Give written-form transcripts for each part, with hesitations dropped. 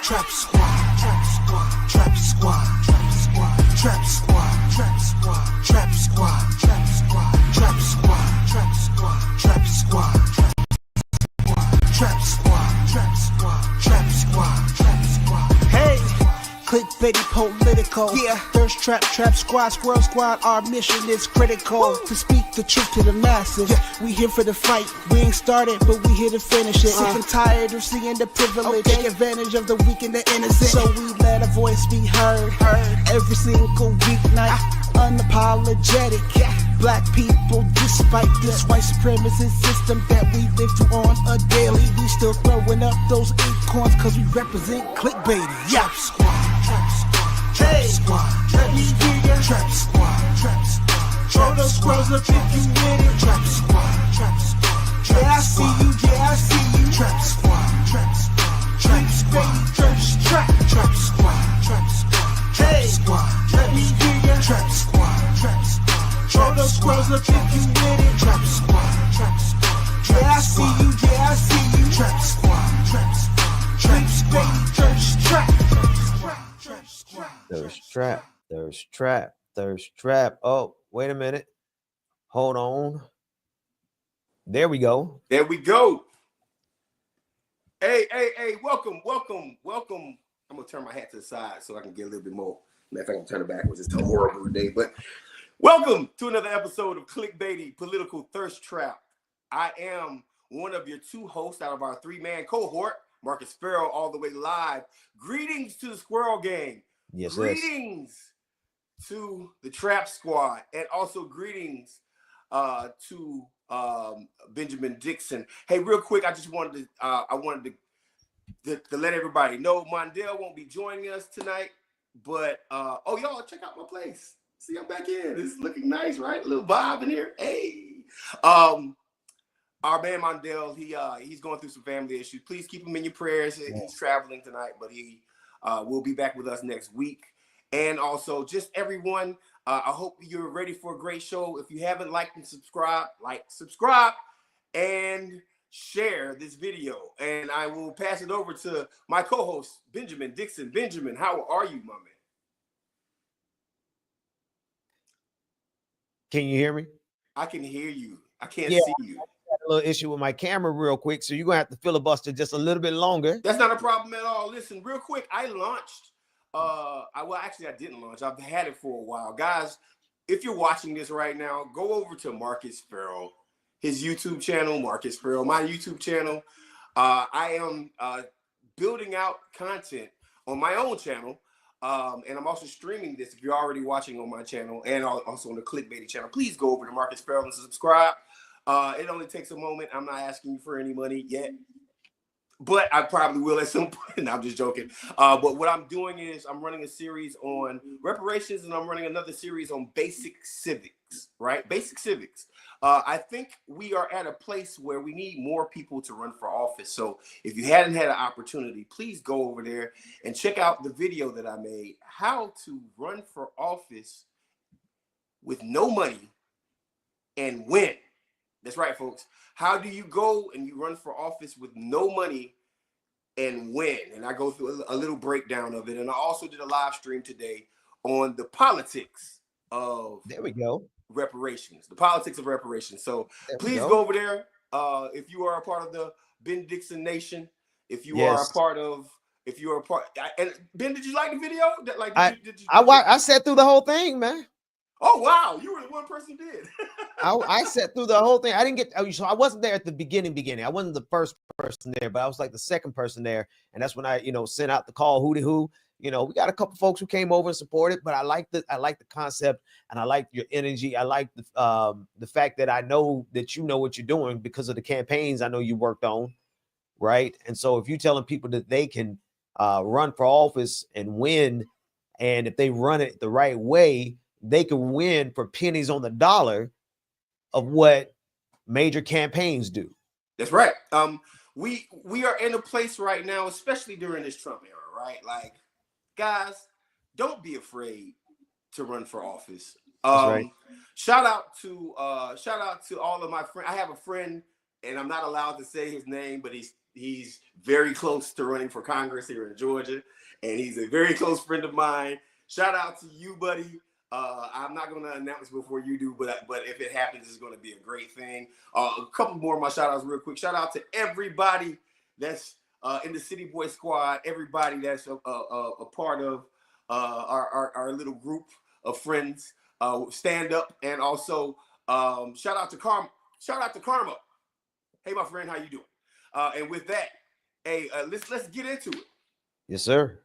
Trap squad, trap squad, trap squad, trap squad, trap squad, trap squad, trap squad, trap squad, trap squad, trap squad, trap squad, trap squad, trap squad, trap squad, trap squad. Hey, clickbaity political. Yeah, thirst trap, trap squad, squirrel squad. Our mission is critical to speak the truth to the masses. Yeah. We here for the fight. We ain't started, but we here to finish it. Sick and tired of seeing the privilege. Take advantage of the weak and the innocent. So we let our voice be heard. Every single weeknight. Unapologetic. Yeah. Black people, despite this white supremacist system that we live through on a daily, we still throwing up those acorns cause we represent clickbaity. Trap squad, trap squad, trap squad, let me hear ya. Trap squad, trap squad, throw those squirrels up if you with it. Trap squad, trap squad, yeah I see you, yeah I see you. Trap squad, trap squad, trap squad, trap squad, trap squad, trap squad, let me hear ya. Trap squad, trap squad. Throw those squirrels up if you with it. Trap squad, trap squad. Yeah, I see you, yeah, I see you. Trap squad, trap squad. Trap squad. Thirst trap, thirst trap, thirst trap. Oh, wait a minute. Hold on. There we go. There we go. Hey, welcome. I'm gonna turn my hat to the side so I can get a little bit more. Matter of fact, I'm turning it backwards. It's a horrible day, but welcome to another episode of Clickbaity Political Thirst Trap. I am one of your two hosts out of our three-man cohort, Marcus Farrell, all the way live. Greetings to the Squirrel Gang. Yes, greetings to the Trap Squad, and also greetings to Benjamin Dixon. Hey, real quick, I just wanted to let everybody know Mondale won't be joining us tonight, but oh y'all check out my place. See, I'm back in. It's looking nice, right? A little vibe in here. Hey, our man Mondale, he's going through some family issues. Please keep him in your prayers. He's traveling tonight, but he will be back with us next week. And also, just everyone, I hope you're ready for a great show. If you haven't liked and subscribed, subscribe, and share this video. And I will pass it over to my co-host, Benjamin Dixon. Benjamin, how are you, my man? Can you hear me? I can hear you. I can't see you. I had a little issue with my camera real quick, so you're going to have to filibuster just a little bit longer. That's not a problem at all. Listen, real quick, I launched. I didn't launch. I've had it for a while. Guys, if you're watching this right now, go over to Marcus Farrell, his YouTube channel, Marcus Farrell, my YouTube channel. I am building out content on my own channel. And I'm also streaming this if you're already watching on my channel and also on the Clickbaity channel. Please go over to Marcus Farrell and subscribe. It only takes a moment. I'm not asking you for any money yet, but I probably will at some point. No, I'm just joking. But what I'm doing is I'm running a series on reparations, and I'm running another series on basic civics, right? Basic civics. I think we are at a place where we need more people to run for office. So if you hadn't had an opportunity, please go over there and check out the video that I made, how to run for office with no money and win. That's right, folks. How do you go and you run for office with no money and win? And I go through a little breakdown of it. And I also did a live stream today on the politics of reparations, the politics of reparations. So please go over there. If you are a part of the Ben Dixon Nation, and Ben, did you like the video? I sat through the whole thing, man. Oh wow, you were the one person who did. I sat through the whole thing. I didn't get, so I wasn't there at the beginning. I wasn't the first person there, but I was like the second person there, and that's when I, sent out the call. Who. We got a couple folks who came over and supported, but I like the concept, and I like your energy. I like the fact that I know that you know what you're doing because of the campaigns I know you worked on, right? And so if you're telling people that they can run for office and win, and if they run it the right way, they can win for pennies on the dollar of what major campaigns do. That's right. We are in a place right now, especially during this Trump era, right? Like, guys, don't be afraid to run for office. Right. Shout out to all of my friends. I have a friend and I'm not allowed to say his name, but he's very close to running for Congress here in Georgia, and he's a very close friend of mine. Shout out to you, buddy. I'm not going to announce before you do, but if it happens, it's going to be a great thing. A couple more of my shout outs real quick. Shout out to everybody that's in the City Boy Squad, everybody that's a part of our little group of friends, stand up, and also shout out to Karma. Shout out to Karma. Hey, my friend, how you doing? And with that, hey, let's get into it. Yes, sir.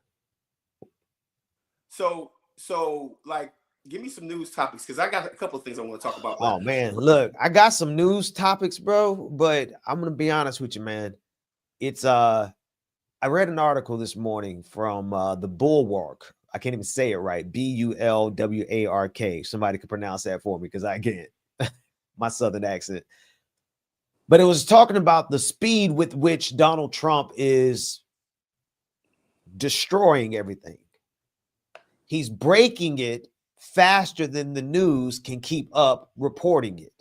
So like, give me some news topics, because I got a couple of things I want to talk about. Oh man, look, I got some news topics, bro, but I'm gonna be honest with you, man. It's I read an article this morning from the Bulwark. I can't even say it right. Bulwark. Somebody could pronounce that for me, because I can't. My Southern accent. But it was talking about the speed with which Donald Trump is destroying everything. He's breaking it faster than the news can keep up reporting it.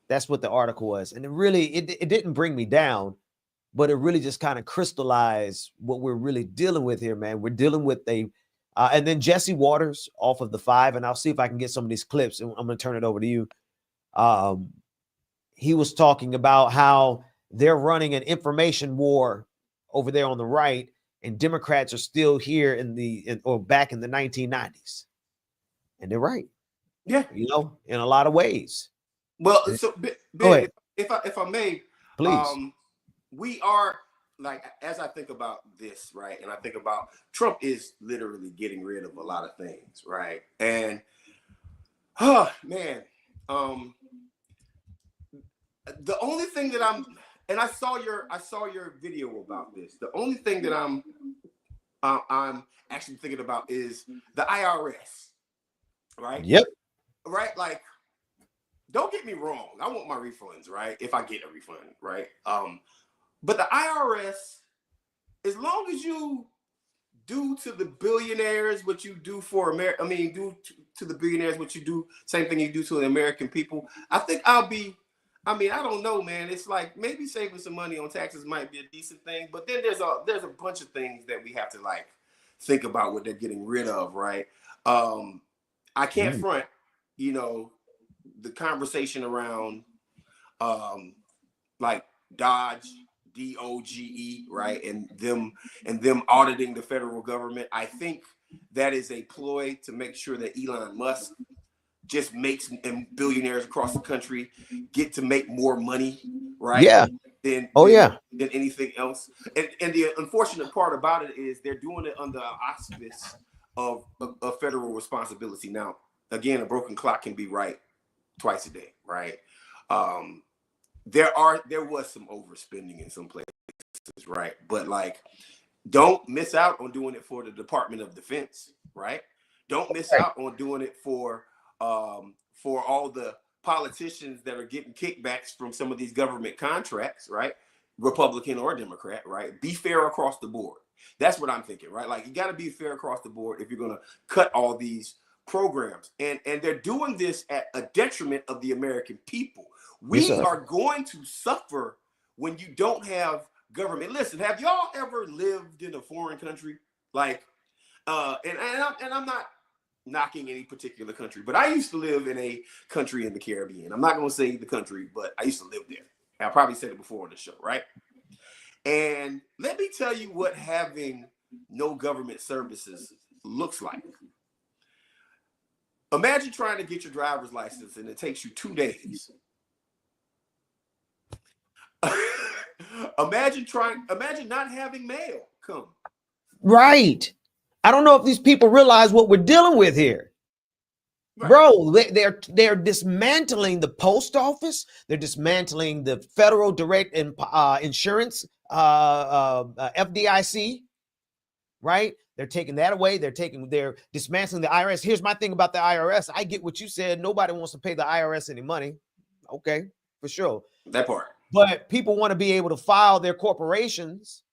That's what the article was. And it didn't bring me down, but it really just kind of crystallized what we're really dealing with here, man. We're dealing with and then Jesse Waters off of the 5, and I'll see if I can get some of these clips, and I'm going to turn it over to you. He was talking about how they're running an information war over there on the right, and Democrats are still here or back in the 1990s. And they're right. Yeah. In a lot of ways. Well, so Ben, if I may, please. We are, like, as I think about this, right, and I think about Trump is literally getting rid of a lot of things, right? And man, the only thing that I saw your video about this. The only thing that I'm actually thinking about is the IRS, right? Yep. Right, like, don't get me wrong. I want my refunds, right? If I get a refund, right? But the IRS, as long as you do to the billionaires what you do for America, do to the billionaires what you do, same thing you do to the American people, I think I don't know, man. It's like maybe saving some money on taxes might be a decent thing, but then there's a bunch of things that we have to like think about what they're getting rid of, right? I can't front, the conversation around like Doge, DOGE, right, and them auditing the federal government. I think that is a ploy to make sure that Elon Musk just makes billionaires across the country get to make more money, right? Yeah. Than anything else. And the unfortunate part about it is they're doing it under auspice of federal responsibility. Now, again, a broken clock can be right twice a day, right? There was some overspending in some places, right? But like, don't miss out on doing it for the Department of Defense, right? Don't miss out on doing it for all the politicians that are getting kickbacks from some of these government contracts, right? Republican or Democrat, right? Be fair across the board. That's what I'm thinking, right? Like, you got to be fair across the board if you're going to cut all these programs. And they're doing this at a detriment of the American people. We are going to suffer when you don't have government. Listen, have y'all ever lived in a foreign country? Like, and I'm not knocking any particular country, but I used to live in a country in the Caribbean. I'm not going to say the country, but I used to live there. I probably said it before on the show, right? And let me tell you what having no government services looks like. Imagine trying to get your driver's license and it takes you 2 days. Imagine not having mail come. Right. I don't know if these people realize what we're dealing with here. Right. Bro, they're dismantling the post office. They're dismantling the federal direct insurance, FDIC, right? They're taking that away. They're dismantling the IRS. Here's my thing about the IRS. I get what you said. Nobody wants to pay the IRS any money. Okay, for sure. That part. But people want to be able to file their corporations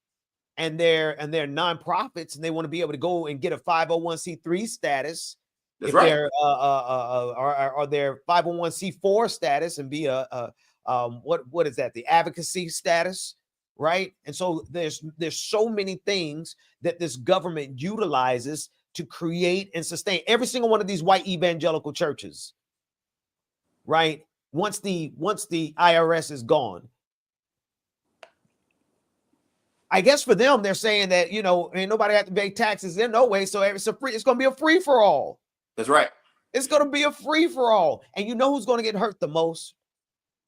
and their nonprofits, and they want to be able to go and get a 501c3 status. That's if right. They're or their 501c4 status and be a what is that? The advocacy status, right? And so there's so many things that this government utilizes to create and sustain every single one of these white evangelical churches, right? Once the IRS is gone, I guess for them, they're saying that, you know, ain't nobody have to pay taxes in no way. So it's going to be a free for all. That's right. It's going to be a free for all. And you know who's going to get hurt the most?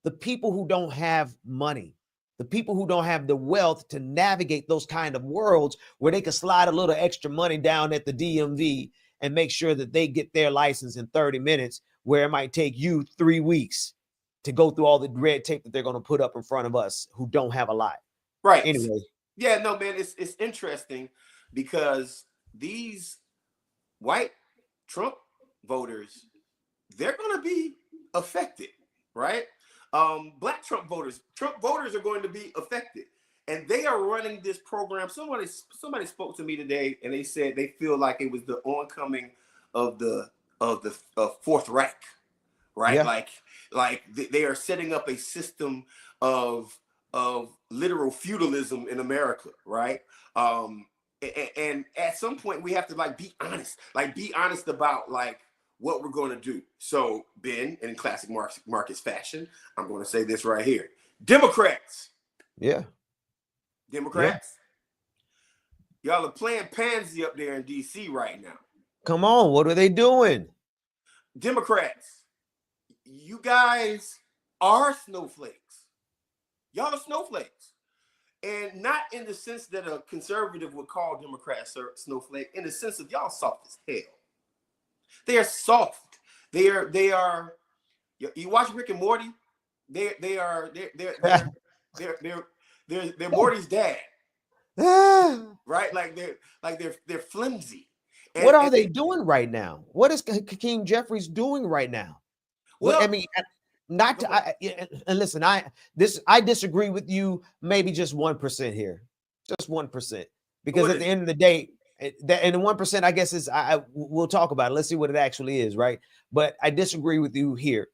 The people who don't have money, the people who don't have the wealth to navigate those kind of worlds where they can slide a little extra money down at the DMV and make sure that they get their license in 30 minutes, where it might take you 3 weeks to go through all the red tape that they're going to put up in front of us who don't have a lot. Right. Anyway. Yeah, no, man, it's interesting because these white Trump voters, they're going to be affected, right? Black Trump voters are going to be affected, and they are running this program. Somebody spoke to me today, and they said they feel like it was the oncoming of the Fourth Reich, right? Yeah. Like they are setting up a system of literal feudalism in America, right? And at some point we have to be honest about what we're going to do. So, Ben, in classic Marcus fashion, I'm going to say this right here: Democrats, yeah, y'all are playing pansy up there in DC right now. Come on, what are they doing? Democrats, you guys are snowflakes. Y'all are snowflakes. And not in the sense that a conservative would call Democrats snowflake, in the sense of y'all soft as hell. They are soft. They are. You watch Rick and Morty? They're Morty's dad. Right? They're flimsy. And, what are they doing right now? What is Hakeem Jeffries doing right now? Well, I mean, and listen, I disagree with you maybe just 1% here, just 1%, because at the end of the day, and the 1%, I guess, is we'll talk about it. Let's see what it actually is, right? But I disagree with you here.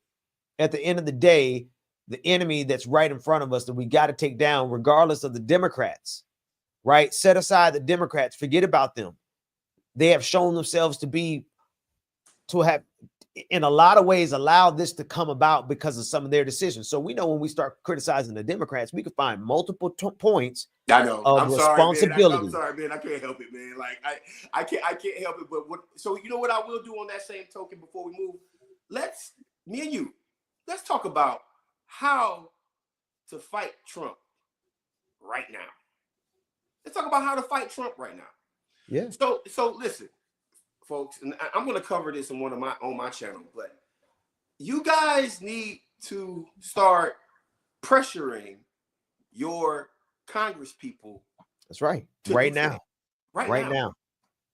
At the end of the day, the enemy that's right in front of us that we got to take down, regardless of the Democrats, right? Set aside the Democrats, forget about them. They have shown themselves to have, in a lot of ways, allowed this to come about because of some of their decisions. So we know when we start criticizing the Democrats, we can find multiple points of responsibility. I'm sorry, man. I can't help it, man. I can't help it. But so you know what I will do on that same token before we move? Me and you, let's talk about how to fight Trump right now. Let's talk about how to fight Trump right now. Yeah. So listen, folks, and I'm going to cover this on my channel, but you guys need to start pressuring your Congress people. That's right. Right now.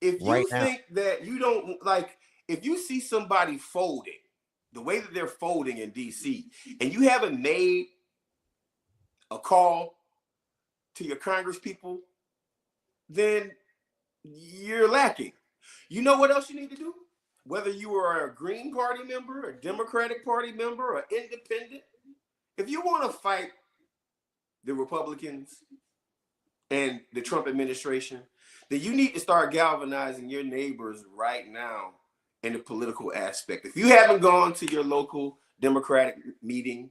If you think that you don't if you see somebody folding the way that they're folding in DC, and you haven't made a call to your Congress people, then you're lacking. You know what else you need to do? Whether you are a Green Party member, a Democratic Party member, or independent, if you want to fight the Republicans and the Trump administration, then you need to start galvanizing your neighbors right now in the political aspect. If you haven't gone to your local Democratic meeting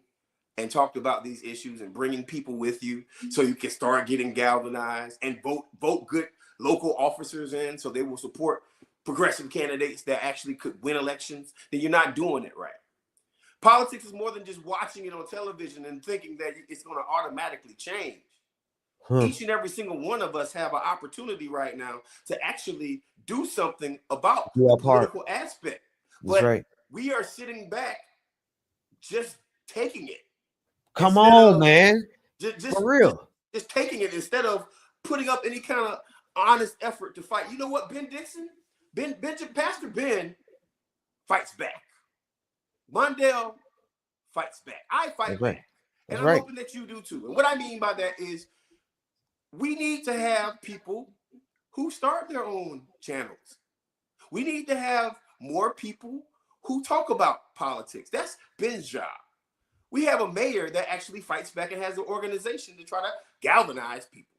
and talked about these issues and bringing people with you so you can start getting galvanized and vote good local officers in so they will support progressive candidates that actually could win elections, then you're not doing it right. Politics is more than just watching it on television and thinking that it's going to automatically change. Each and every single one of us have an opportunity right now to actually do something about the political aspect. But we are sitting back just taking it. Come on, man. Just for real. Just taking it instead of putting up any kind of honest effort to fight. You know what, Pastor Ben fights back. Mondale fights back. I fight back. And I'm hoping that you do too. And what I mean by that is we need to have people who start their own channels. We need to have more people who talk about politics. That's Ben's job. We have a mayor that actually fights back and has an organization to try to galvanize people.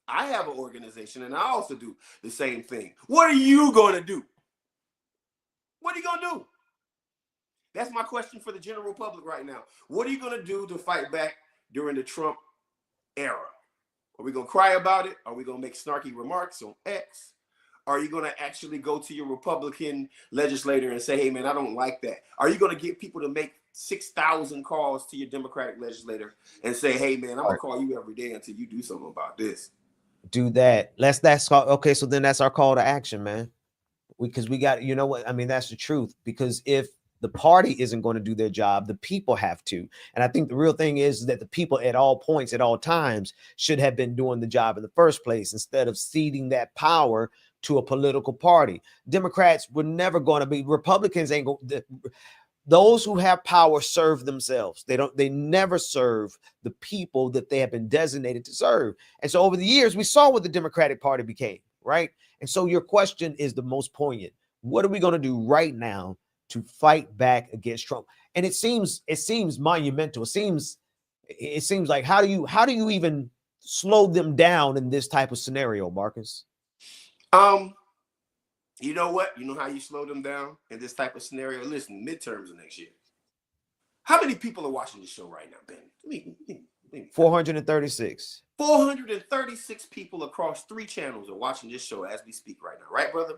I have an organization and I also do the same thing. What are you going to do? What are you going to do? That's my question for the general public right now. What are you going to do to fight back during the Trump era? Are we going to cry about it? Are we going to make snarky remarks on X? Are you going to actually go to your Republican legislator and say, hey, man, I don't like that? Are you going to get people to make 6,000 calls to your Democratic legislator and say, hey, man, I'm going to call you every day until you do something about this? Do that. That's called, okay. So then that's our call to action, man. Because we got, you know what? I mean, that's the truth. Because if the party isn't going to do their job, the people have to. And I think the real thing is that the people at all points, at all times, should have been doing the job in the first place instead of ceding that power to a political party. Democrats were never going to be, Republicans ain't going. Those who have power serve themselves. They never serve the people that they have been designated to serve. And so over the years, we saw what the Democratic Party became, right? And so your question is the most poignant. What are we going to do right now to fight back against Trump? And it seems monumental. It seems like how do you even slow them down in this type of scenario, Marcus? You know what? You know how you slow them down in this type of scenario? Listen, midterms are next year. How many people are watching this show right now, Ben? 436. 436 people across 3 channels are watching this show as we speak right now, right, brother?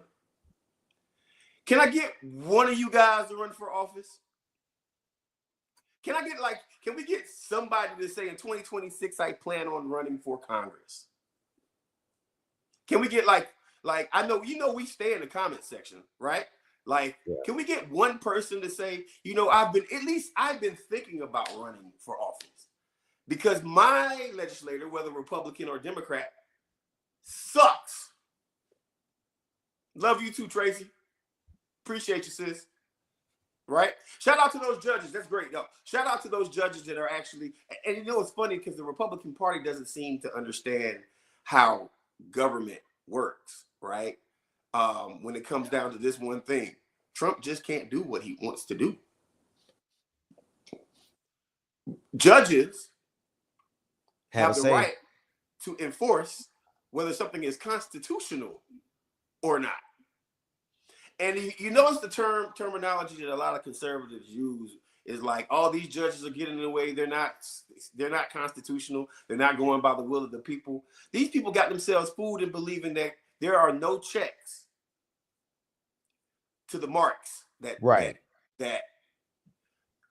Can I get one of you guys to run for office? Can we get somebody to say in 2026 I plan on running for Congress? Can we get like I know we stay in the comment section, right? Can we get one person to say, I've been thinking about running for office because my legislator, whether Republican or Democrat, sucks. Love you too, Tracy. Appreciate you, sis. Right? Shout out to those judges. That's great. No, shout out to those judges that are actually, and it's funny because the Republican Party doesn't seem to understand how government works, right? When it comes down to this one thing, Trump just can't do what he wants to do. Judges have the right to enforce whether something is constitutional or not. And you notice the terminology that a lot of conservatives use is like, all these judges are getting in the way. They're not constitutional. They're not going by the will of the people. These people got themselves fooled in believing that there are no checks to the marks that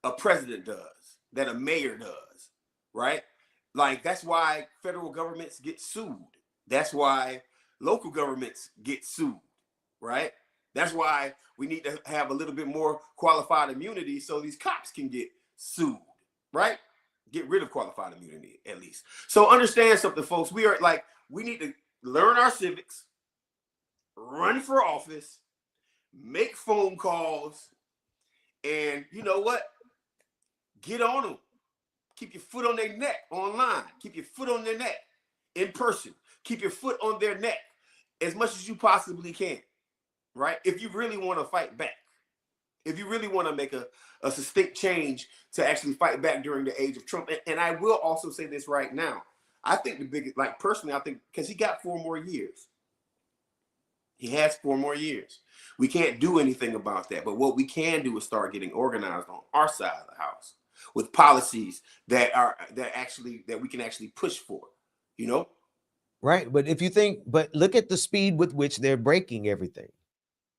a president does, that a mayor does, right? Like, that's why federal governments get sued. That's why local governments get sued, right? That's why we need to have a little bit more qualified immunity so these cops can get sued, right? Get rid of qualified immunity, at least. So understand something, folks. We need to learn our civics, run for office, make phone calls, and you know what? Get on them. Keep your foot on their neck online. Keep your foot on their neck in person. Keep your foot on their neck as much as you possibly can. Right? If you really want to fight back, if you really want to make a succinct change to actually fight back during the age of Trump. And I will also say this right now. I think the biggest, personally, I think because he got 4 more years. He has 4 more years. We can't do anything about that. But what we can do is start getting organized on our side of the house with policies that we can actually push for, Right. But look at the speed with which they're breaking everything.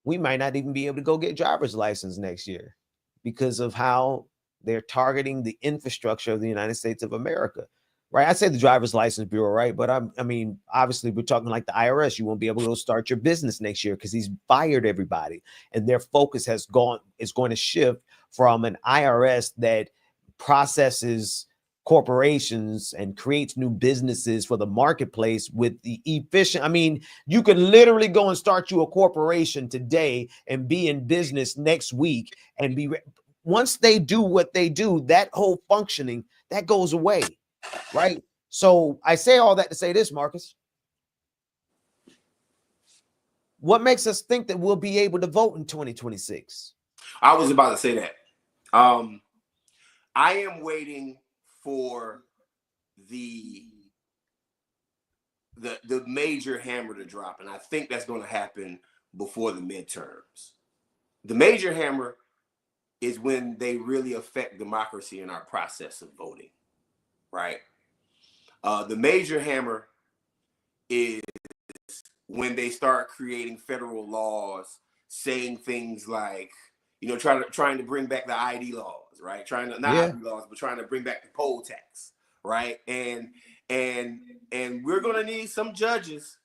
We might not even be able to go get driver's license next year because of how they're targeting the infrastructure of the United States of America, right? I say the driver's license bureau, right? But I mean, obviously we're talking like the IRS. You won't be able to start your business next year because he's fired everybody. And their focus is going to shift from an IRS that processes corporations and creates new businesses for the marketplace with the efficient. I mean, you could literally go and start you a corporation today and be in business next week and once they do what they do, that whole functioning that goes away, right? So I say all that to say this, Marcus. What makes us think that we'll be able to vote in 2026? I was about to say that. I am waiting for the major hammer to drop, and I think that's going to happen before the midterms. The major hammer is when they really affect democracy in our process of voting, right? The major hammer is when they start creating federal laws saying things like, trying to bring back the ID laws, right? Trying to bring back the poll tax, right? And we're gonna need some judges.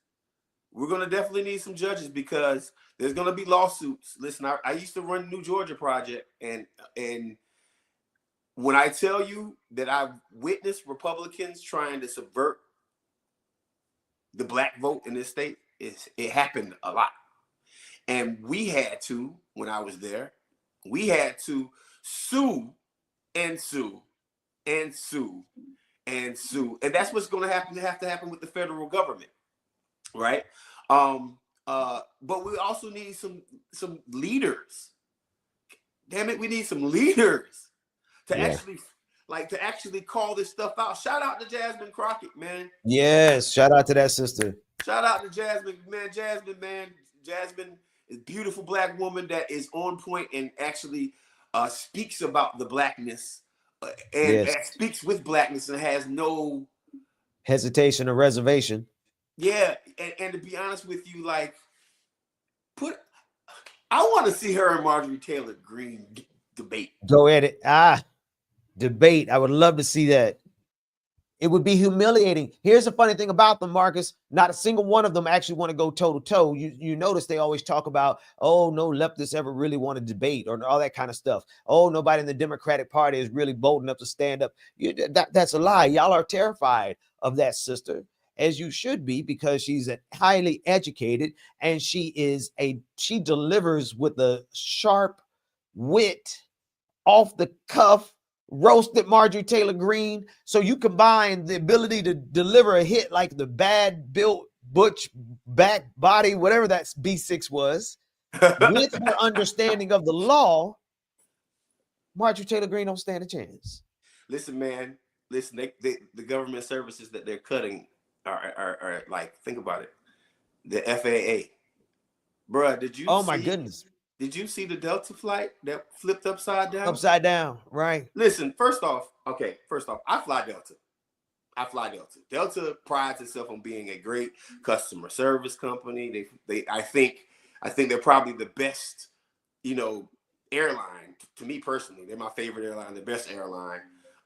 We're gonna definitely need some judges because there's gonna be lawsuits. Listen, I used to run the New Georgia Project, and when I tell you that I've witnessed Republicans trying to subvert the black vote in this state, it happened a lot. And we had to, when I was there, we had to sue and sue and sue and sue. And that's what's going to have to happen with the federal government, right? But we also need some leaders. Damn it, we need some leaders to actually call this stuff out. Shout out to Jasmine Crockett, man. Yes, shout out to that sister. Shout out to Jasmine, man. Jasmine is a beautiful black woman that is on point and actually speaks about the blackness and speaks with blackness and has no hesitation or reservation. Yeah, and to be honest with you, like, I want to see her and Marjorie Taylor Greene debate. Go at it. Debate. I would love to see that. It would be humiliating. Here's the funny thing about them, Marcus. Not a single one of them actually want to go toe to toe. You notice they always talk about, oh, no leftists ever really want to debate or all that kind of stuff. Oh, nobody in the Democratic Party is really bold enough to stand up. That's a lie. Y'all are terrified of that sister, as you should be, because she's a highly educated and she delivers with a sharp wit, off the cuff, roasted Marjorie Taylor Greene. So you combine the ability to deliver a hit like the bad built butch back body, whatever that B6 was, with her understanding of the law. Marjorie Taylor Greene don't stand a chance. Listen, man. Listen, the government services that they're cutting are like, think about it. The FAA, bruh. Did you? Oh my goodness. Did you see the Delta flight that flipped upside down? Upside down, right? Listen, first off, I fly Delta. Delta prides itself on being a great customer service company. I think they're probably the best, airline. To me personally, they're my favorite airline, the best airline.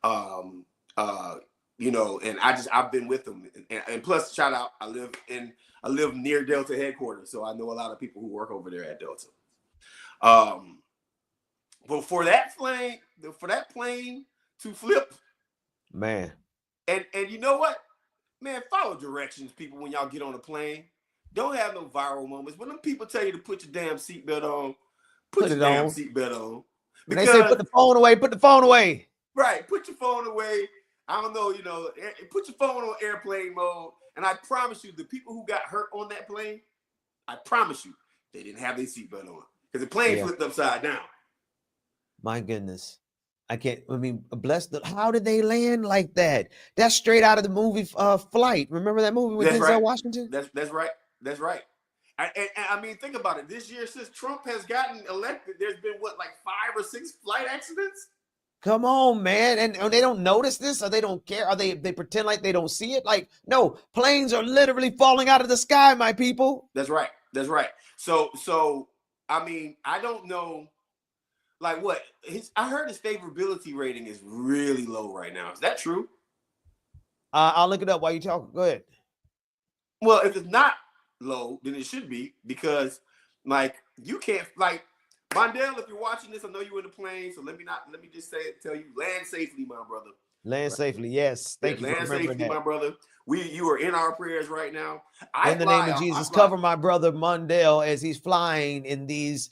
And I've been with them. And plus, shout out, I live near Delta headquarters, so I know a lot of people who work over there at Delta. But for that plane to flip, man, and you know what, man, follow directions, people. When y'all get on a plane, don't have no viral moments. When them people tell you to put your damn seatbelt on, put your damn seatbelt on. Because they say put the phone away. Right, put your phone away. I don't know, put your phone on airplane mode. And I promise you, the people who got hurt on that plane, I promise you, they didn't have their seatbelt on. Because the plane flipped upside down. My goodness. How did they land like that? That's straight out of the movie Flight. Remember that movie with Denzel Washington? That's right. And I mean, think about it. This year, since Trump has gotten elected, there's been, 5 or 6 flight accidents? Come on, man. And they don't notice this, or they don't care, or they pretend like they don't see it. Like, no, planes are literally falling out of the sky, my people. That's right. So I mean, I don't know, like, what I heard his favorability rating is really low right now. Is that true? I'll look it up while you talk. Go ahead. Well, if it's not low, then it should be, because, like, you can't, like, Mondale, if you're watching this, I know you're in the plane, so let me just tell you, land safely, my brother. Land safely, yes. Thank you for remembering safely, that. my brother. You are in our prayers right now. In the name of Jesus, cover my brother Mondale as he's flying in these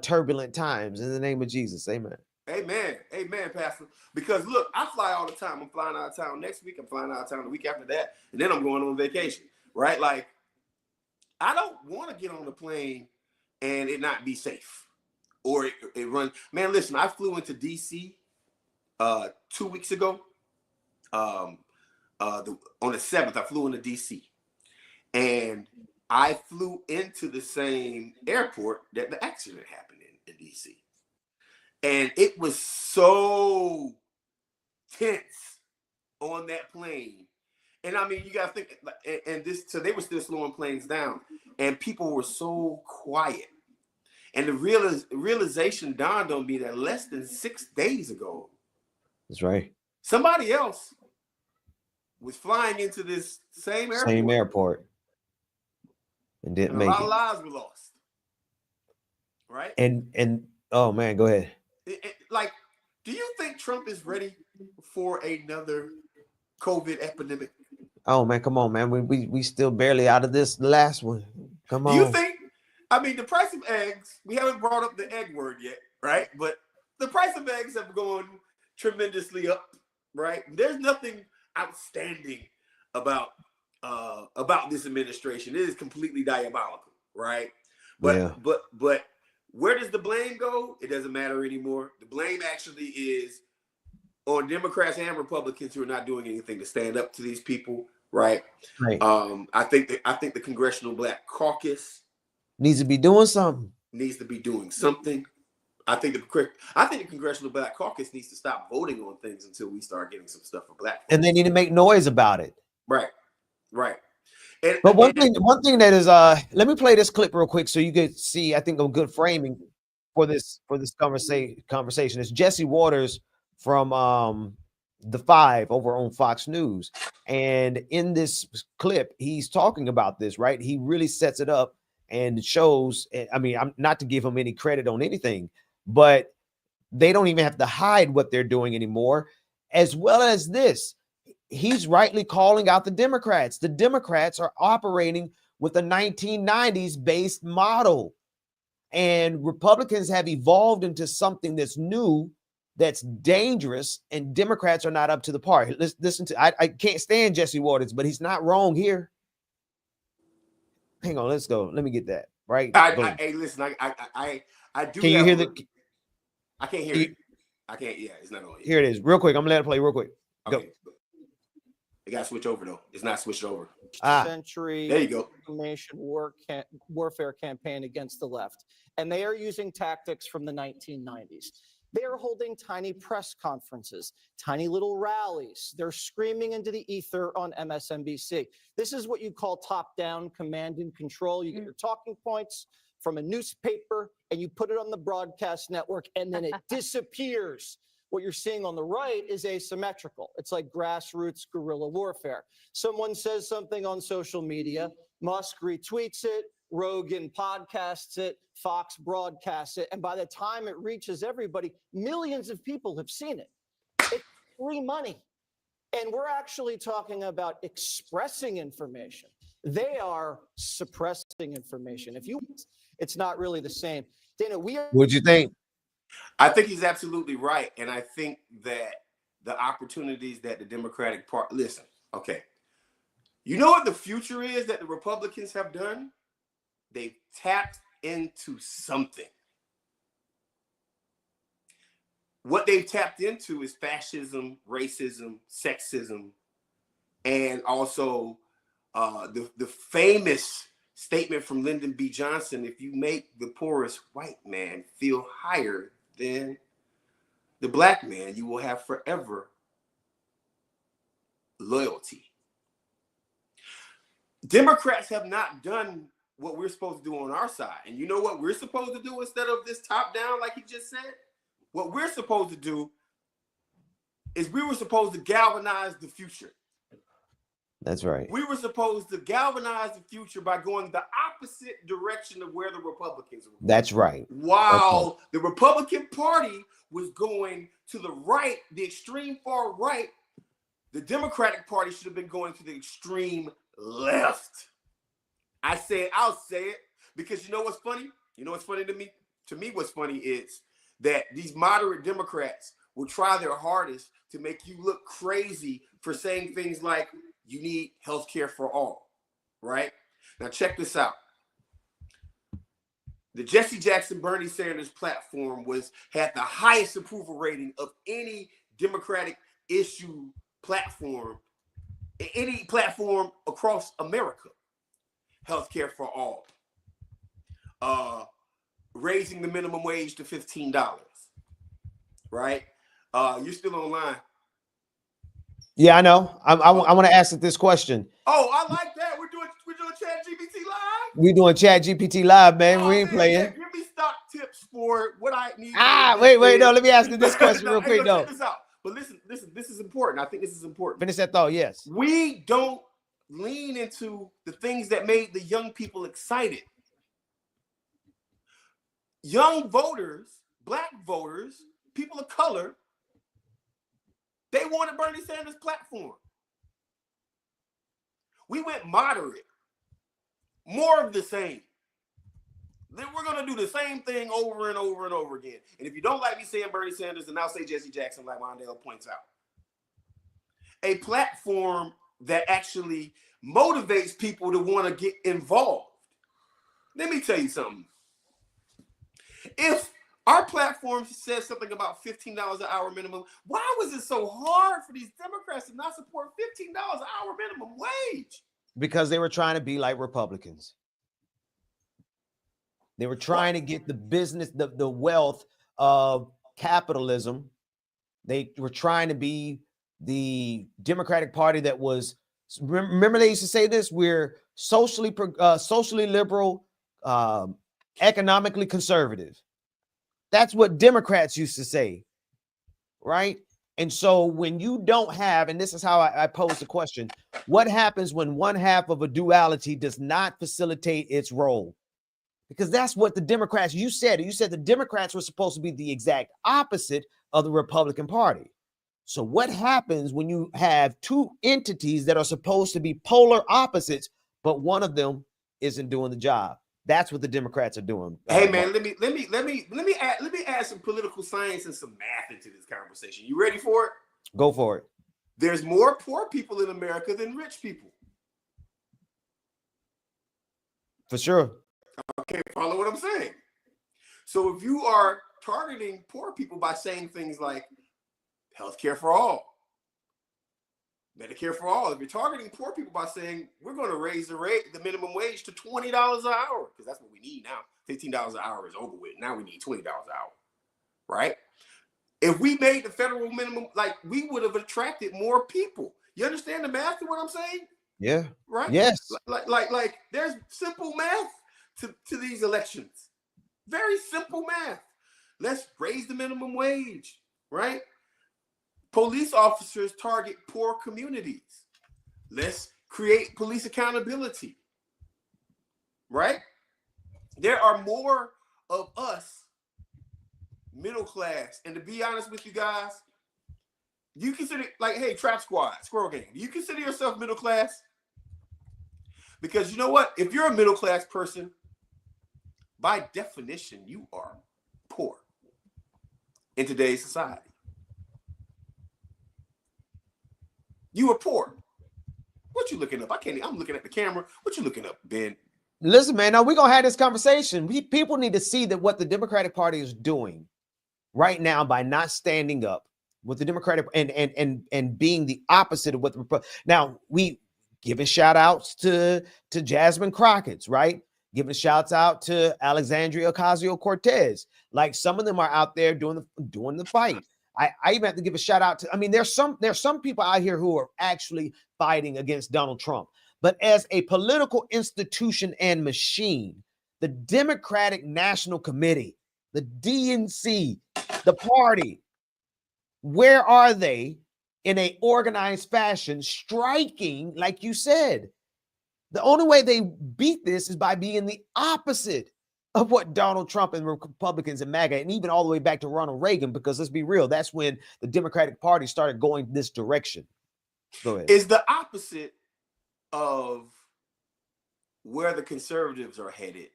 turbulent times. In the name of Jesus, amen. Amen, Pastor. Because look, I fly all the time. I'm flying out of town next week. I'm flying out of town the week after that, and then I'm going on vacation. Right? Like, I don't want to get on the plane and it not be safe, or it runs. Man, listen, I flew into DC 2 weeks ago. On the 7th, I flew into DC, and I flew into the same airport that the accident happened in DC, and it was so tense on that plane. And I mean, you gotta think, so they were still slowing planes down, and people were so quiet. And the realization dawned on me that less than 6 days ago, That's right. somebody else was flying into this same airport and didn't make it. A lot of lives were lost. Right? And oh man, go ahead. Like, do you think Trump is ready for another COVID epidemic? Oh man, come on, man. We still barely out of this last one. Come on. Do you think, I mean, the price of eggs, we haven't brought up the egg word yet, right? But the price of eggs have gone tremendously up, right? There's nothing outstanding about this administration. It is completely diabolical, right? But where does the blame go? It doesn't matter anymore. The blame actually is on Democrats and Republicans who are not doing anything to stand up to these people, right? Right. I think the Congressional Black Caucus needs to be doing something. I think the Congressional Black Caucus needs to stop voting on things until we start getting some stuff for Black folks. And they need to make noise about it. Right. But one thing that is let me play this clip real quick so you can see, I think, a good framing for this conversation. It's Jesse Waters from the 5 over on Fox News. And in this clip, he's talking about this, right? He really sets it up and shows, I mean, I'm not to give him any credit on anything, but they don't even have to hide what they're doing anymore. As well as this, he's rightly calling out the Democrats. The Democrats are operating with a 1990s based model, and Republicans have evolved into something that's new, that's dangerous, and Democrats are not up to the par. Listen to, I can't stand Jesse Waters, but he's not wrong here. Hang on, let's go. Let me get that right. Hey, listen, I do. Can you hear I can't hear it. I can't. Yeah, it's not on yet. Here it is. Real quick. I'm gonna let it play real quick. Go. Okay. It got to switch over though. It's not switched over. Century. There you go. Information warfare campaign against the left, and they are using tactics from the 1990s. They are holding tiny press conferences, tiny little rallies. They're screaming into the ether on MSNBC. This is what you call top-down command and control. You get your talking points from a newspaper, and you put it on the broadcast network, and then it disappears. What you're seeing on the right is asymmetrical. It's like grassroots guerrilla warfare. Someone says something on social media, Musk retweets it, Rogan podcasts it, Fox broadcasts it, and by the time it reaches everybody, millions of people have seen it. It's free money. And we're actually talking about expressing information. They are suppressing information. It's not really the same. Dana, what'd you think? I think he's absolutely right. And I think that the opportunities that the Democratic Party, listen, okay. You know what the future is that the Republicans have done? They've tapped into something. What they've tapped into is fascism, racism, sexism, and also the famous statement from Lyndon B. Johnson, if you make the poorest white man feel higher than the black man, you will have forever loyalty. Democrats have not done what we're supposed to do on our side. And you know what we're supposed to do instead of this top down, like he just said? What we're supposed to do is we were supposed to galvanize the future. That's right. We were supposed to galvanize the future by going the opposite direction of where the Republicans were going. That's right. While the Republican Party was going to the right, the extreme far right, the Democratic Party should have been going to the extreme left. I'll say it, because you know what's funny? You know what's funny to me? To me, what's funny is that these moderate Democrats will try their hardest to make you look crazy for saying things like, you need health care for all, right? Now check this out. The Jesse Jackson Bernie Sanders platform had the highest approval rating of any Democratic issue platform, any platform across America. Healthcare for all. Raising the minimum wage to $15. Right? You're still online. Yeah, I know. I want to ask this question. Oh, I like that. We're doing ChatGPT live. We're doing ChatGPT live, man. Oh, We ain't man, playing. yeah, give me stock tips for what I need. Wait. No, let me ask you this question real quick, though. Check this out. But listen. This is important. I think this is important. Finish that thought. Yes. We don't lean into the things that made the young people excited. Young voters, black voters, people of color, they wanted Bernie Sanders' platform. We went moderate, more of the same. Then we're going to do the same thing over and over and over again. And if you don't like me saying Bernie Sanders, then I'll say Jesse Jackson, like Mondale points out. A platform that actually motivates people to want to get involved. Let me tell you something. If our platform says something about $15 an hour minimum, why was it so hard for these Democrats to not support $15 an hour minimum wage? Because they were trying to be like Republicans. They were trying to get the business, the wealth of capitalism. They were trying to be the Democratic Party that was, remember they used to say this, we're socially liberal, economically conservative. That's what Democrats used to say, right? And so when you don't have, and this is how I pose the question, what happens when one half of a duality does not facilitate its role? Because that's what the Democrats, you said the Democrats were supposed to be the exact opposite of the Republican Party. So what happens when you have two entities that are supposed to be polar opposites, but one of them isn't doing the job? That's what the Democrats are doing. Hey man, let me add some political science and some math into this conversation. You ready for it? Go for it. There's more poor people in America than rich people. For sure. Okay, follow what I'm saying. So if you are targeting poor people by saying things like healthcare for all, Medicare for all, if you're targeting poor people by saying we're going to raise the minimum wage to $20 an hour, because that's what we need now. $15 an hour is over with. Now we need $20 an hour, right? If we made the federal minimum, like, we would have attracted more people. You understand the math of what I'm saying? Yeah. Right? Yes. Like there's simple math to these elections. Very simple math. Let's raise the minimum wage, right? Police officers target poor communities. Let's create police accountability, right? There are more of us middle class. And to be honest with you guys, you consider, like, hey, Trap Squad, Squirrel Gang, do you consider yourself middle class? Because you know what? If you're a middle class person, by definition, you are poor in today's society. You are poor. What you looking up? I'm looking at the camera. What you looking up, Ben? Listen, man, now we're going to have this conversation. People need to see that what the Democratic Party is doing right now by not standing up with the Democratic and being the opposite of what the Republican. Now, we giving shout outs to Jasmine Crockett's, right? Giving shouts out to Alexandria Ocasio-Cortez. Like, some of them are out there doing the fight. I even have to give a shout out to, I mean, there's some people out here who are actually fighting against Donald Trump. But as a political institution and machine, the Democratic National Committee, the DNC, the party, where are they in a organized fashion striking, like you said? The only way they beat this is by being the opposite of what Donald Trump and Republicans and MAGA, and even all the way back to Ronald Reagan, because let's be real, that's when the Democratic Party started going this direction. Go ahead. Is the opposite of where the conservatives are headed,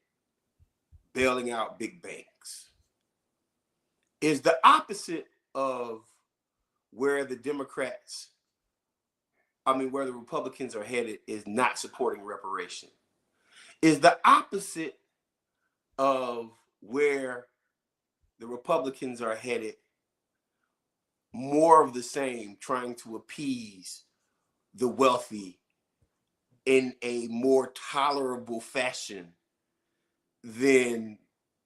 bailing out big banks. Is the opposite of where the where the Republicans are headed is not supporting reparation. Is the opposite of where the Republicans are headed more of the same, trying to appease the wealthy in a more tolerable fashion than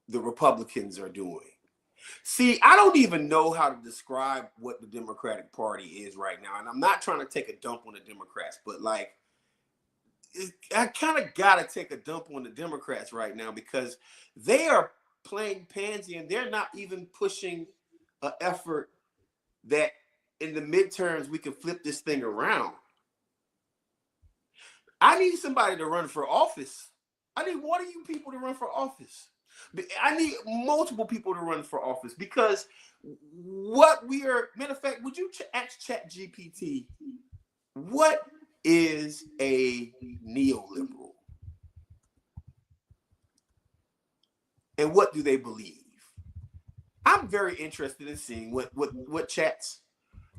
the Republicans are doing. See, I don't even know how to describe what the Democratic Party is right now. And I'm not trying to take a dump on the Democrats, but like, I kind of got to take a dump on the Democrats right now because they are playing pansy and they're not even pushing an effort that in the midterms we can flip this thing around. I need somebody to run for office. I need one of you people to run for office. I need multiple people to run for office because what we are, matter of fact, would you ask ChatGPT, what is a neoliberal? And what do they believe? I'm very interested in seeing what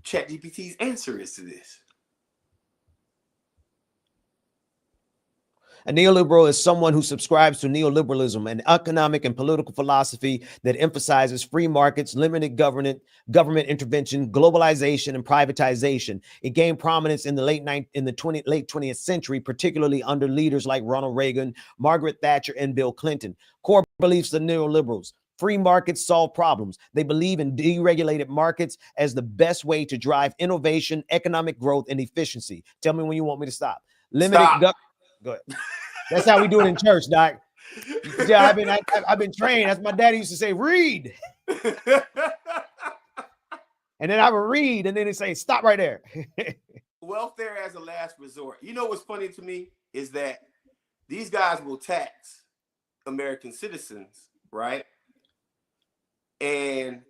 ChatGPT's answer is to this. A neoliberal is someone who subscribes to neoliberalism, an economic and political philosophy that emphasizes free markets, limited government intervention, globalization, and privatization. It gained prominence in the late 20th century, particularly under leaders like Ronald Reagan, Margaret Thatcher, and Bill Clinton. Core beliefs of neoliberals: free markets solve problems. They believe in deregulated markets as the best way to drive innovation, economic growth, and efficiency. Tell me when you want me to stop. Go ahead. That's how we do it in church, Doc. Yeah, I've been trained. That's my daddy used to say, read. And then I would read, and then he'd say, stop right there. Welfare as a last resort. You know what's funny to me is that these guys will tax American citizens, right? And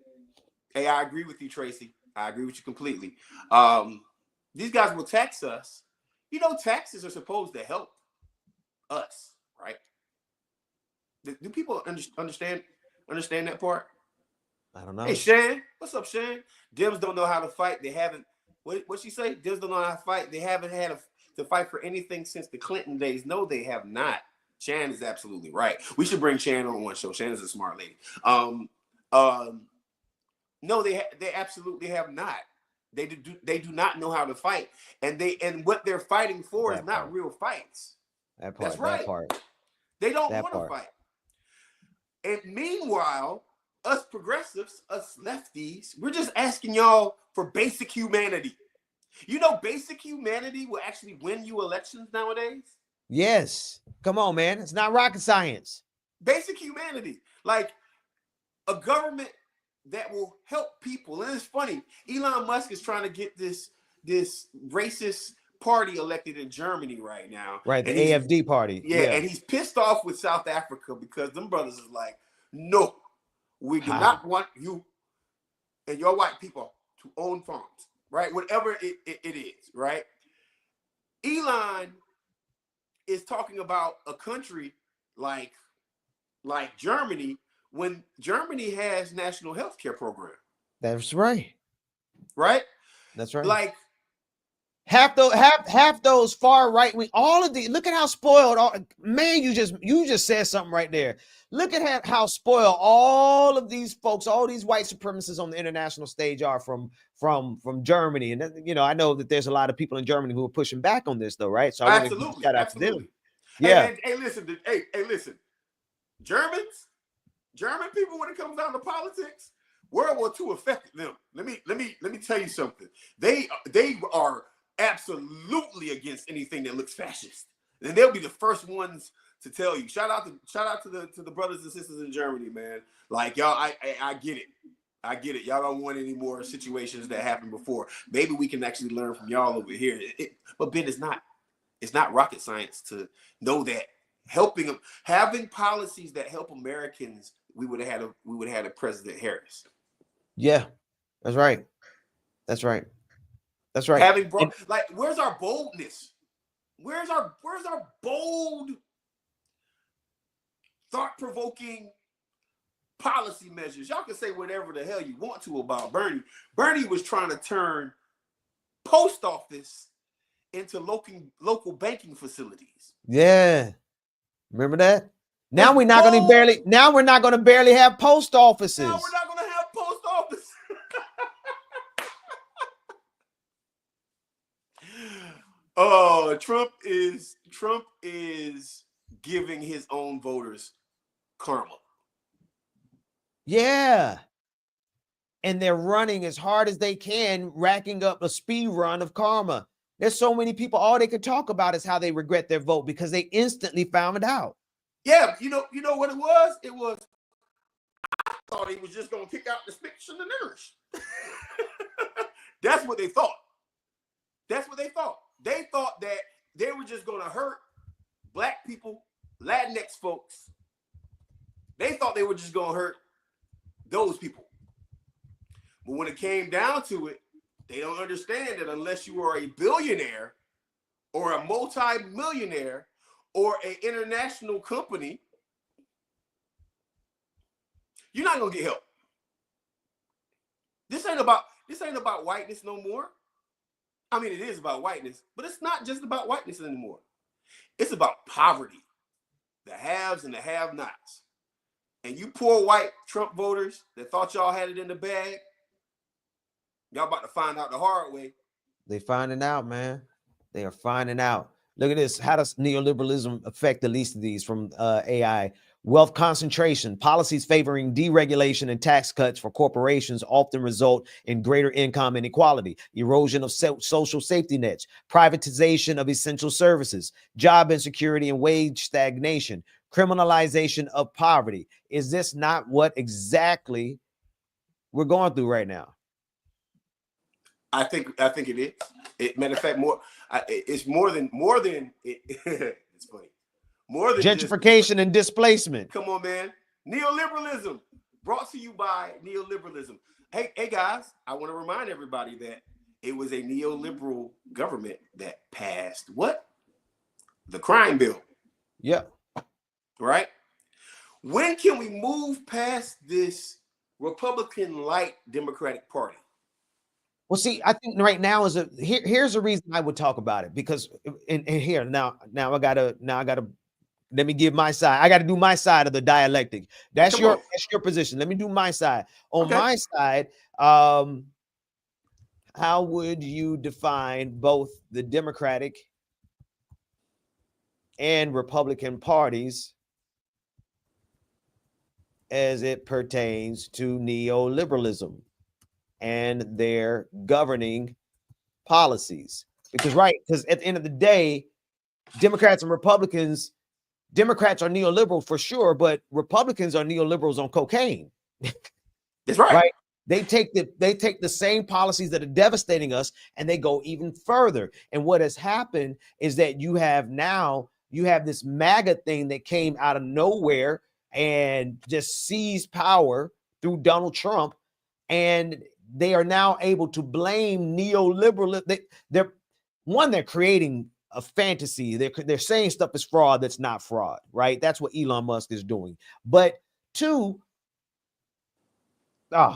hey, I agree with you, Tracy. I agree with you completely. These guys will tax us. You know, taxes are supposed to help us, right? Do people understand that part? I don't know. Hey, Shan, what's up, Shan? Dems don't know how to fight. They haven't. What she say? Dems don't know how to fight. They haven't had to fight for anything since the Clinton days. No, they have not. Shan is absolutely right. We should bring Shan on one show. Shan is a smart lady. No, they absolutely have not. They do not know how to fight, and what they're fighting for is not real fights. That's right. That part. They don't want to fight. And meanwhile, us progressives, us lefties, we're just asking y'all for basic humanity. You know, basic humanity will actually win you elections nowadays. Yes. Come on, man. It's not rocket science. Basic humanity. Like a government that will help people. And it's funny, Elon Musk is trying to get this racist party elected in Germany right now. Right, the AFD party. Yeah, and he's pissed off with South Africa because them brothers is like, no, we do not want you and your white people to own farms, right? Whatever it is, right? Elon is talking about a country like Germany when Germany has national health care program. That's right. Right? That's right. Like half those far right wing, all of the, look at how spoiled man, you just said something right there. Look at how spoiled all of these folks, all these white supremacists on the international stage are from Germany. And you know, I know that there's a lot of people in Germany who are pushing back on this though, right? So I want to shout out to them. Yeah. Hey, listen, listen. German people, when it comes down to politics, World War II affected them. Let me tell you something. They are absolutely against anything that looks fascist. And they'll be the first ones to tell you. Shout out to the brothers and sisters in Germany, man. Like y'all, I get it. I get it. Y'all don't want any more situations that happened before. Maybe we can actually learn from y'all over here. But Ben, it's not rocket science to know that having policies that help Americans, we would have had a President Harris. Yeah, that's right. That's right. That's right. Like, where's our boldness? Where's our bold, thought-provoking policy measures? Y'all can say whatever the hell you want to about Bernie. Bernie was trying to turn post office into local banking facilities. Yeah. Remember that? Now we're not going to barely have post offices. Now we're not going to have post office. Oh, Trump is giving his own voters karma. Yeah. And they're running as hard as they can, racking up a speed run of karma. There's so many people, all they can talk about is how they regret their vote because they instantly found it out. Yeah, you know what it was? It was, I thought he was just gonna kick out the sticks and the niggers. That's what they thought. That's what they thought. They thought that they were just gonna hurt black people, Latinx folks. They thought they were just gonna hurt those people. But when it came down to it, they don't understand that unless you are a billionaire or a multi-millionaire or an international company, you're not gonna get help. This ain't about whiteness no more. I mean, it is about whiteness, but it's not just about whiteness anymore. It's about poverty, the haves and the have-nots. And you poor white Trump voters that thought y'all had it in the bag, y'all about to find out the hard way. They finding out, man. They are finding out. Look at this. How does neoliberalism affect the least of these from AI? Wealth concentration. Policies favoring deregulation and tax cuts for corporations often result in greater income inequality, erosion of social safety nets, privatization of essential services, job insecurity and wage stagnation, criminalization of poverty. Is this not what exactly we're going through right now? I think it is. Matter of fact, it's more than it. It's funny. More than gentrification and displacement. Come on, man. Neoliberalism, brought to you by neoliberalism. Hey guys, I want to remind everybody that it was a neoliberal government that passed what? The crime bill. Yep. Right? When can we move past this Republican light Democratic Party? Well, see, I think right now here's the reason I would talk about it, because and here now I gotta let me give my side. I got to do my side of the dialectic. That's your position. Let me do my side. On my side, how would you define both the Democratic and Republican parties as it pertains to neoliberalism and their governing policies? Because at the end of the day, Democrats and Republicans, Democrats are neoliberal for sure, but Republicans are neoliberals on cocaine. That's right. Right? They take the same policies that are devastating us and they go even further. And what has happened is that you have this MAGA thing that came out of nowhere and just seized power through Donald Trump, and they are now able to blame neoliberalism. They're creating a fantasy. They're saying stuff is fraud that's not fraud, right? That's what Elon Musk is doing. But two, they're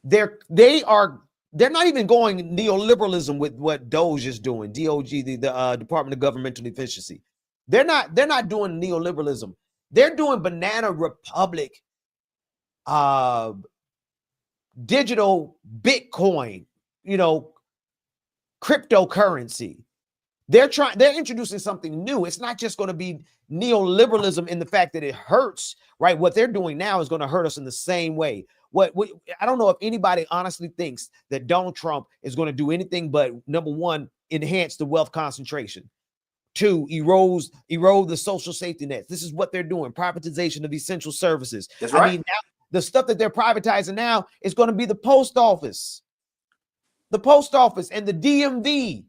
not even going neoliberalism with what Doge is doing. DOG, the Department of Governmental Efficiency. They're not doing neoliberalism. They're doing banana republic, digital Bitcoin, cryptocurrency. They're introducing something new. It's not just going to be neoliberalism in the fact that it hurts, right? What they're doing now is going to hurt us in the same way. I don't know if anybody honestly thinks that Donald Trump is going to do anything but, number one, enhance the wealth concentration. Two, erode the social safety nets. This is what they're doing. Privatization of essential services. That's right. I mean, now, the stuff that they're privatizing now is going to be the post office. The post office and the DMV.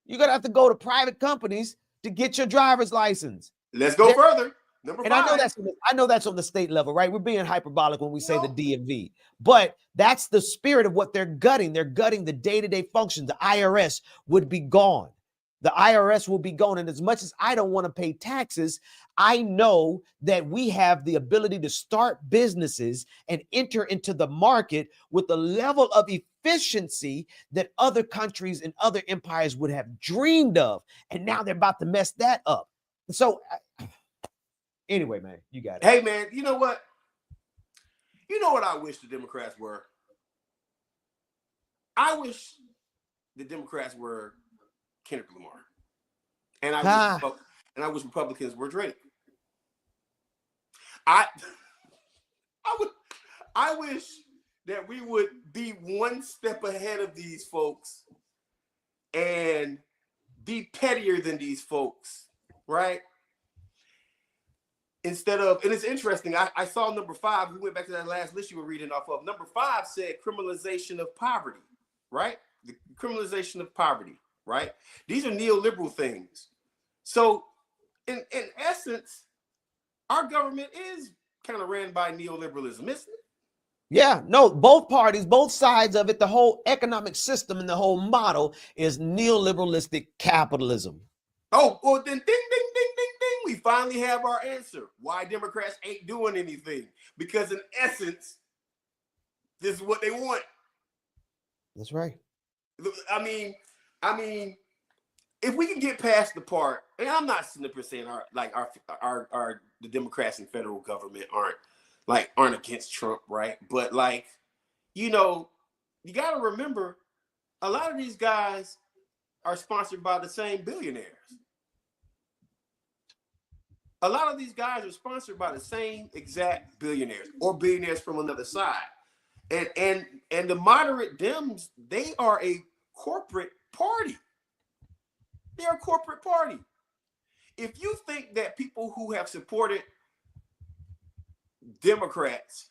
You're going to have to go to private companies to get your driver's license. Let's go further. Number 5. I know that's on the state level, right? We're being hyperbolic when we say the DMV, but that's the spirit of what they're gutting. They're gutting the day-to-day functions. The IRS would be gone. The IRS will be gone. And as much as I don't want to pay taxes, I know that we have the ability to start businesses and enter into the market with the level of efficiency that other countries and other empires would have dreamed of. And now they're about to mess that up. So anyway, man, you got it. Hey, man, you know what? You know what I wish the Democrats were? I wish the Democrats were Kendrick Lamar. And I wish Republicans were Drake. I wish that we would be one step ahead of these folks and be pettier than these folks, right? Instead of, and it's interesting, I saw number 5, we went back to that last list you were reading off of. Number 5 said criminalization of poverty, right? The criminalization of poverty, right? These are neoliberal things. So in essence, our government is kind of ran by neoliberalism, isn't it? Yeah, no, both parties, both sides of it, the whole economic system and the whole model is neoliberalistic capitalism. Oh, well, then ding, ding, ding, ding, ding. We finally have our answer. Why Democrats ain't doing anything. Because in essence, this is what they want. That's right. I mean, if we can get past the part, and I'm not sitting up saying the Democrats and federal government aren't against Trump, right? But you got to remember, a lot of these guys are sponsored by the same billionaires. A lot of these guys are sponsored by the same exact billionaires or billionaires from another side. And the moderate Dems, they are a corporate party. They're a corporate party. If you think that people who have supported Democrats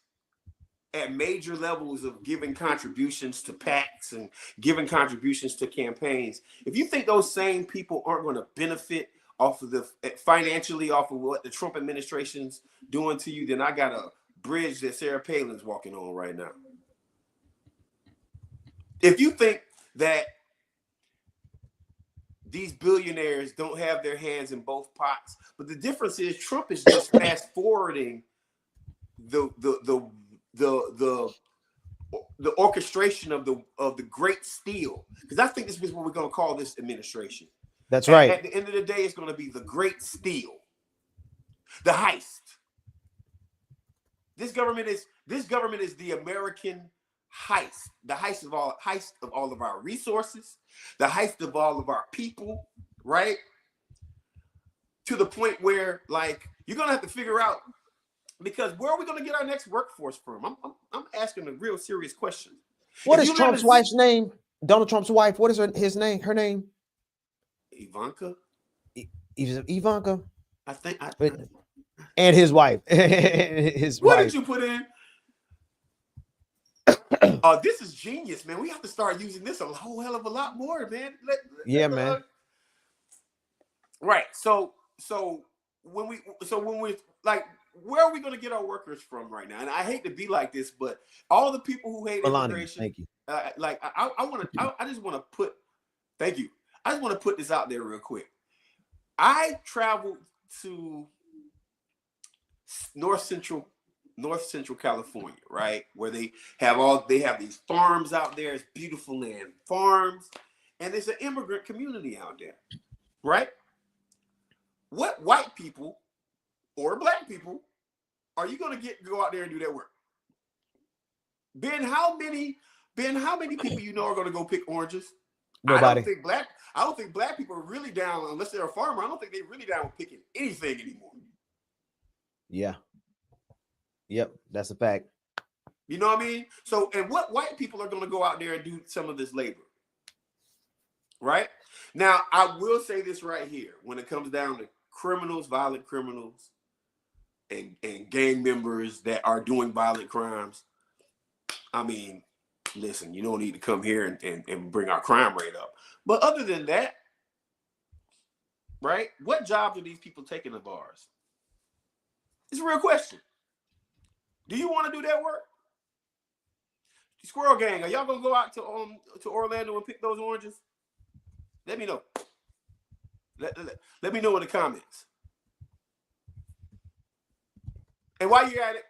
at major levels of giving contributions to PACs and giving contributions to campaigns, if you think those same people aren't going to benefit financially off of what the Trump administration's doing to you, then I got a bridge that Sarah Palin's walking on right now. If you think that these billionaires don't have their hands in both pots, but the difference is Trump is just fast forwarding the orchestration of the great steal, because I think this is what we're going to call this administration. That's right. At the end of the day, it's going to be the great steal, the heist. This government is the American heist, the heist of all of our resources, the heist of all of our people, right? To the point where you're going to have to figure out, because where are we going to get our next workforce from? I'm asking a real serious question. What is Trump's wife's name? Donald Trump's wife. What is her name? Ivanka. Ivanka. I think. And his wife. What did you put in? This is genius, man. We have to start using this a whole hell of a lot more, man. Man. Right. So when we where are we going to get our workers from right now? And I hate to be like this, but all the people who hate immigration, thank you. I just want to put this out there real quick. I traveled to North Central California, right? Where they have these farms out there. It's beautiful land, farms, and there's an immigrant community out there, right? What white people or black people are you going to go out there and do that work? Ben, how many people you know are going to go pick oranges? Nobody. I don't think black people are really down, unless they're a farmer. I don't think they're really down with picking anything anymore. Yeah. Yep, that's a fact. You know what I mean? So, and what white people are going to go out there and do some of this labor? Right? Now, I will say this right here. When it comes down to criminals, violent criminals, and gang members that are doing violent crimes, I mean, listen, you don't need to come here and bring our crime rate up. But other than that, right? What jobs are these people taking of ours? It's a real question. Do you want to do that work? Squirrel Gang, are y'all gonna go out to Orlando and pick those oranges? Let me know. Let me know in the comments. And while you're at it,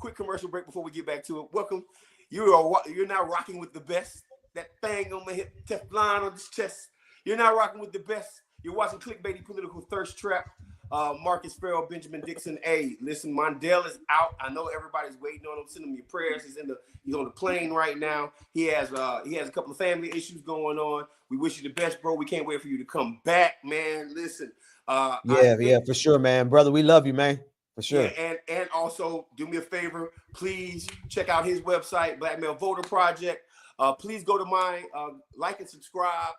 quick commercial break before we get back to it. Welcome. You're now rocking with the best. That thing on my hip, Teflon on this chest. You're now rocking with the best. You're watching Clickbaity Political Thirst Trap. Marcus Farrell, Benjamin Dixon. Hey, listen, Mondale is out. I know everybody's waiting on him. Send him your prayers. He's on the plane right now. He has a couple of family issues going on. We wish you the best, bro. We can't wait for you to come back, man. Listen. Yeah, for sure, man. Brother, we love you, man. For sure. Yeah, and also do me a favor, please check out his website, Black Male Voter Project. Please go to mine, like and subscribe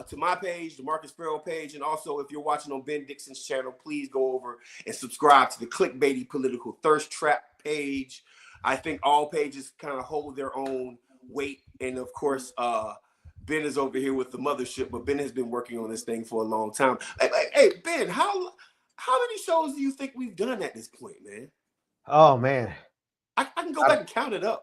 to my page, the Marcus Farrell page, and also if you're watching on Ben Dixon's channel, please go over and subscribe to the Clickbaity Political Thirst Trap page. I think all pages kind of hold their own weight, and of course, Ben is over here with the mothership, but Ben has been working on this thing for a long time. Hey Ben, how many shows do you think we've done at this point, man? Oh man, I can go back and count it up.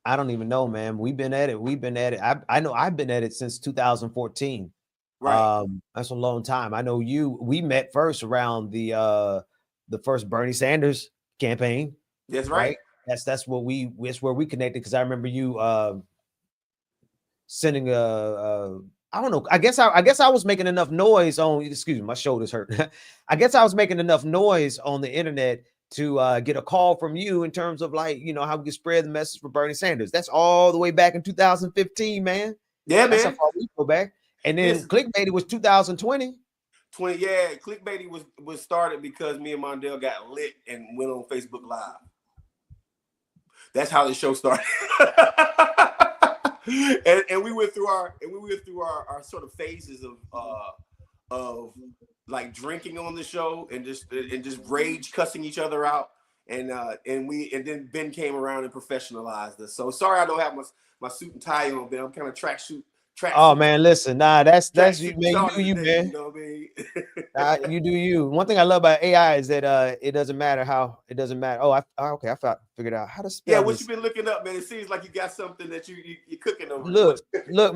I don't even know, man. We've been at it. I know I've been at it since 2014. Right. That's a long time. I know we met first around the first Bernie Sanders campaign. That's right. That's where we connected, because I remember you sending I don't know. I guess I was making enough noise on. Excuse me, my shoulders hurt. I guess I was making enough noise on the internet to get a call from you in terms of, like, you know, how we can spread the message for Bernie Sanders. That's all the way back in 2015, man. Yeah, That's man. how far we go back. And then Clickbaity was 2020. Yeah, Clickbaity was started because me and Mondale got lit and went on Facebook Live. That's how the show started. and we went through our sort of phases of like drinking on the show and just rage cussing each other out, and then Ben came around and professionalized us. So sorry I don't have my suit and tie on, Ben. I'm kind of track suit. Oh man, listen, that's you, man. You do you, man. You know what I mean? You do you. One thing I love about AI is that it doesn't matter. Oh, okay, I figured out how to spell. Yeah, what you been looking up, man? It seems like you got something that you're cooking over. Look,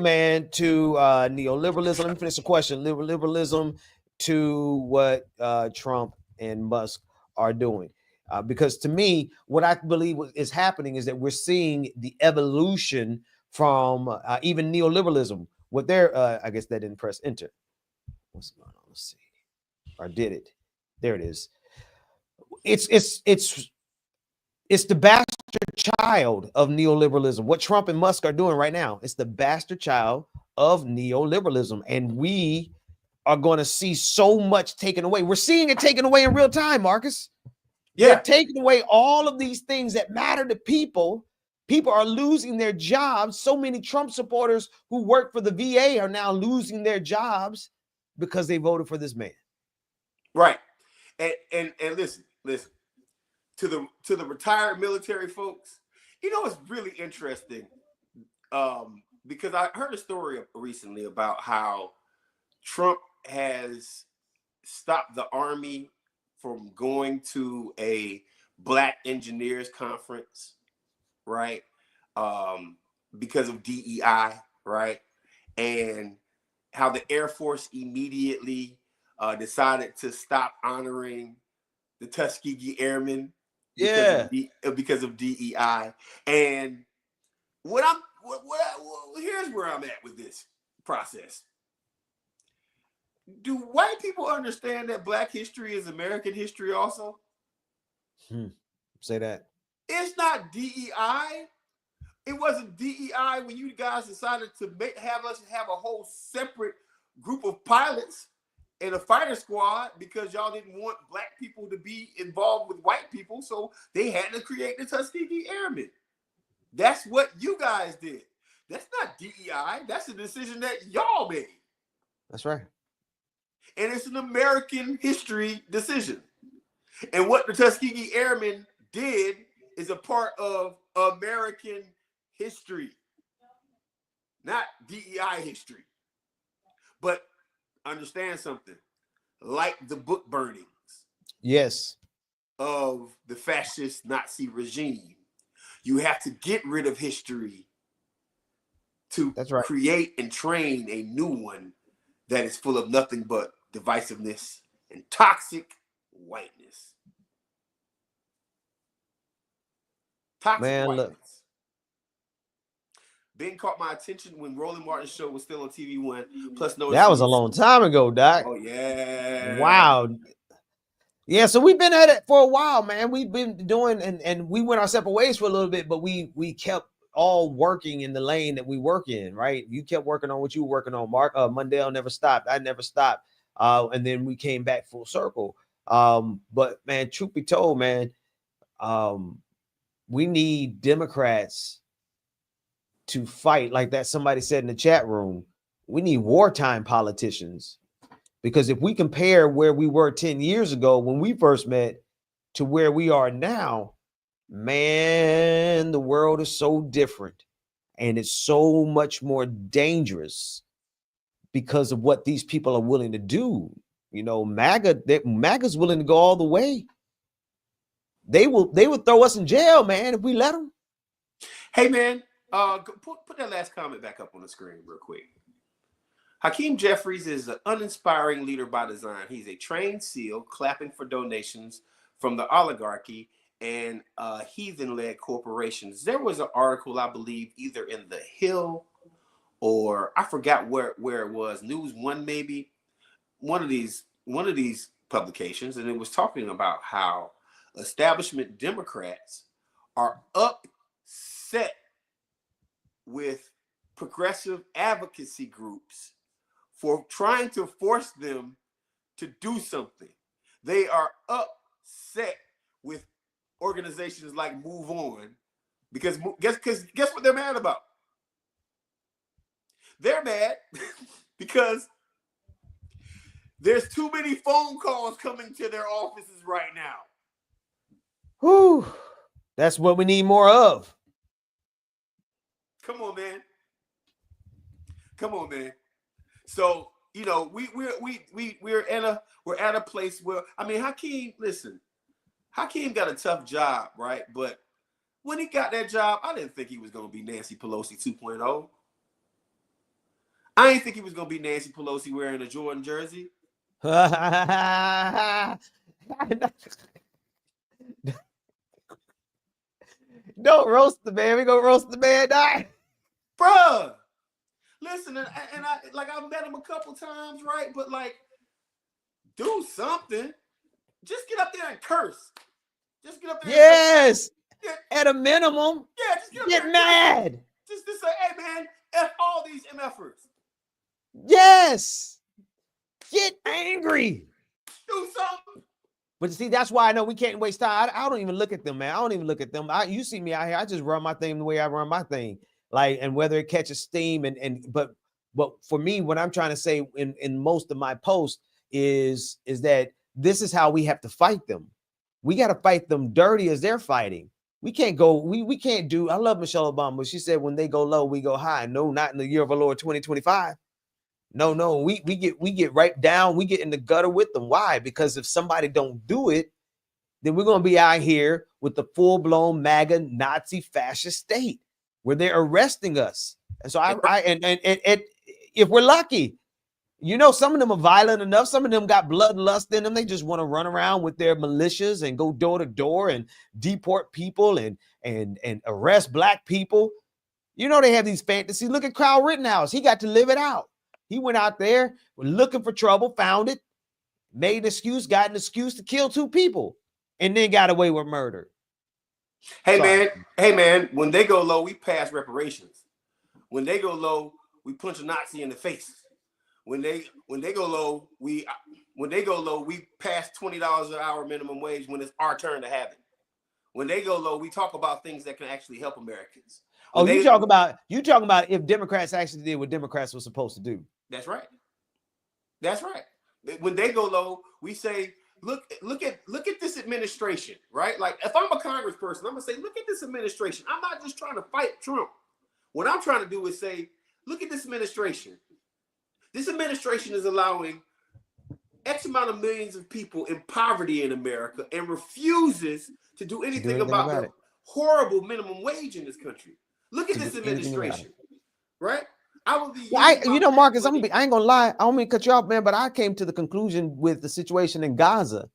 man. To neoliberalism. Let me finish the question. Liberalism to what Trump and Musk are doing. Because to me, what I believe is happening is that we're seeing the evolution from even neoliberalism. What they're, I guess that didn't press enter. What's going on? Let's see. Or did it? There it is. It's the bastard child of neoliberalism. What Trump and Musk are doing right now, it's the bastard child of neoliberalism, and we are going to see so much taken away. We're seeing it taken away in real time, Marcus. Yeah, they're taking away all of these things that matter to people. People are losing their jobs. So many Trump supporters who work for the VA are now losing their jobs because they voted for this man. Right. And listen to the retired military folks. You know, it's really interesting because I heard a story recently about how Trump has stopped the Army from going to a Black engineers conference, right? Because of DEI, right? And how the Air Force immediately decided to stop honoring the Tuskegee Airmen because of DEI. And here's where I'm at with this process. Do white people understand that Black history is American history also? Say that. It's not DEI. It wasn't DEI when you guys decided to have us have a whole separate group of pilots in a fighter squad because y'all didn't want Black people to be involved with white people, so they had to create the Tuskegee Airmen. That's what you guys did. That's not DEI. That's a decision that y'all made. That's right. And it's an American history decision. And what the Tuskegee Airmen did is a part of American history, not DEI history. But understand something, like the book burnings, yes, of the fascist Nazi regime, you have to get rid of history to create and train a new one that is full of nothing but divisiveness and toxic whiteness. Toxic whiteness. Look. Ben caught my attention when Roland Martin's show was still on TV One. Plus, no, that was a long time ago, Doc. Oh yeah. Wow. Yeah, so we've been at it for a while, man. We've been doing, and we went our separate ways for a little bit, but we kept all working in the lane that we work in, right? You kept working on what you were working on, Mark. Mundell never stopped. I never stopped. And then we came back full circle. But man, truth be told, man, we need Democrats to fight like that. Somebody said in the chat room, we need wartime politicians. Because if we compare where we were 10 years ago when we first met to where we are now, man, the world is so different and it's so much more dangerous because of what these people are willing to do. You know, MAGA's willing to go all the way. They would throw us in jail, man, if we let them. Hey, man, put that last comment back up on the screen real quick. Hakeem Jeffries is an uninspiring leader by design. He's a trained SEAL clapping for donations from the oligarchy and heathen-led corporations. There was an article, I believe, either in The Hill or I forgot where it was, News One maybe, one of these publications, and it was talking about how establishment Democrats are upset with progressive advocacy groups for trying to force them to do something. They are upset with organizations like Move On because guess what they're mad about? They're mad because there's too many phone calls coming to their offices right now. Whew. That's what we need more of. Come on, man. Come on, man. So, you know, we're at a place where, I mean, Hakeem got a tough job, right? But when he got that job, I didn't think he was going to be Nancy Pelosi 2.0. I didn't think he was going to be Nancy Pelosi wearing a Jordan jersey. Don't roast the man. We gonna roast the man, die. Bruh. Listen, and I've met him a couple times, right? But like, do something. Just get up there and curse. Just get up there. Yes. At a minimum. Yeah, just get mad. Just say, hey man, F all these MFers. Yes. Get angry. Do something. But see, that's why I know we can't waste time. I don't even look at them, man. I don't even look at them. You see me out here. I just run my thing the way I run my thing. Like, and whether it catches steam but for me, what I'm trying to say in most of my posts is that this is how we have to fight them. We got to fight them dirty as they're fighting. We can't go, we can't do, I love Michelle Obama. She said, when they go low, we go high. No, not in the year of our Lord 2025. No, we get right down, we get in the gutter with them. Why? Because if somebody don't do it, then we're gonna be out here with the full-blown MAGA Nazi fascist state where they're arresting us. And so and if we're lucky, you know, some of them are violent enough, some of them got blood and lust in them. They just want to run around with their militias and go door to door and deport people and arrest black people. You know, they have these fantasies. Look at Kyle Rittenhouse. He got to live it out. He went out there looking for trouble, found it, made an excuse, got an excuse to kill 2 people, and then got away with murder. Hey, man, when they go low, we pass reparations. When they go low, we punch a Nazi in the face. When they go low, we pass $20 an hour minimum wage when it's our turn to have it. When they go low, we talk about things that can actually help Americans. You talking about if Democrats actually did what Democrats were supposed to do. That's right. That's right. When they go low, we say, look at this administration, right? Like, if I'm a congressperson, I'm gonna say, look at this administration. I'm not just trying to fight Trump. What I'm trying to do is say, look at this administration. This administration is allowing X amount of millions of people in poverty in America and refuses to do anything about the horrible minimum wage in this country. Look at this administration, right? Marcus, I ain't gonna lie. I don't mean to cut you off, man, but I came to the conclusion with the situation in Gaza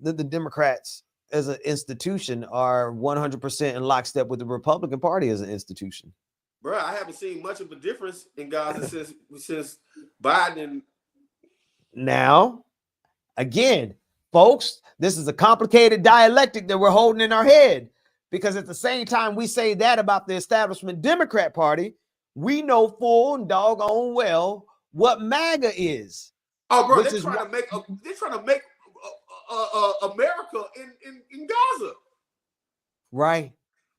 that the Democrats as an institution are 100% in lockstep with the Republican Party as an institution. Bro, I haven't seen much of a difference in Gaza since Biden. Now, again, folks, this is a complicated dialectic that we're holding in our head, because at the same time we say that about the establishment Democrat Party, we know full and doggone well what MAGA is. Oh, bro, Which they're is trying to make America in Gaza. Right.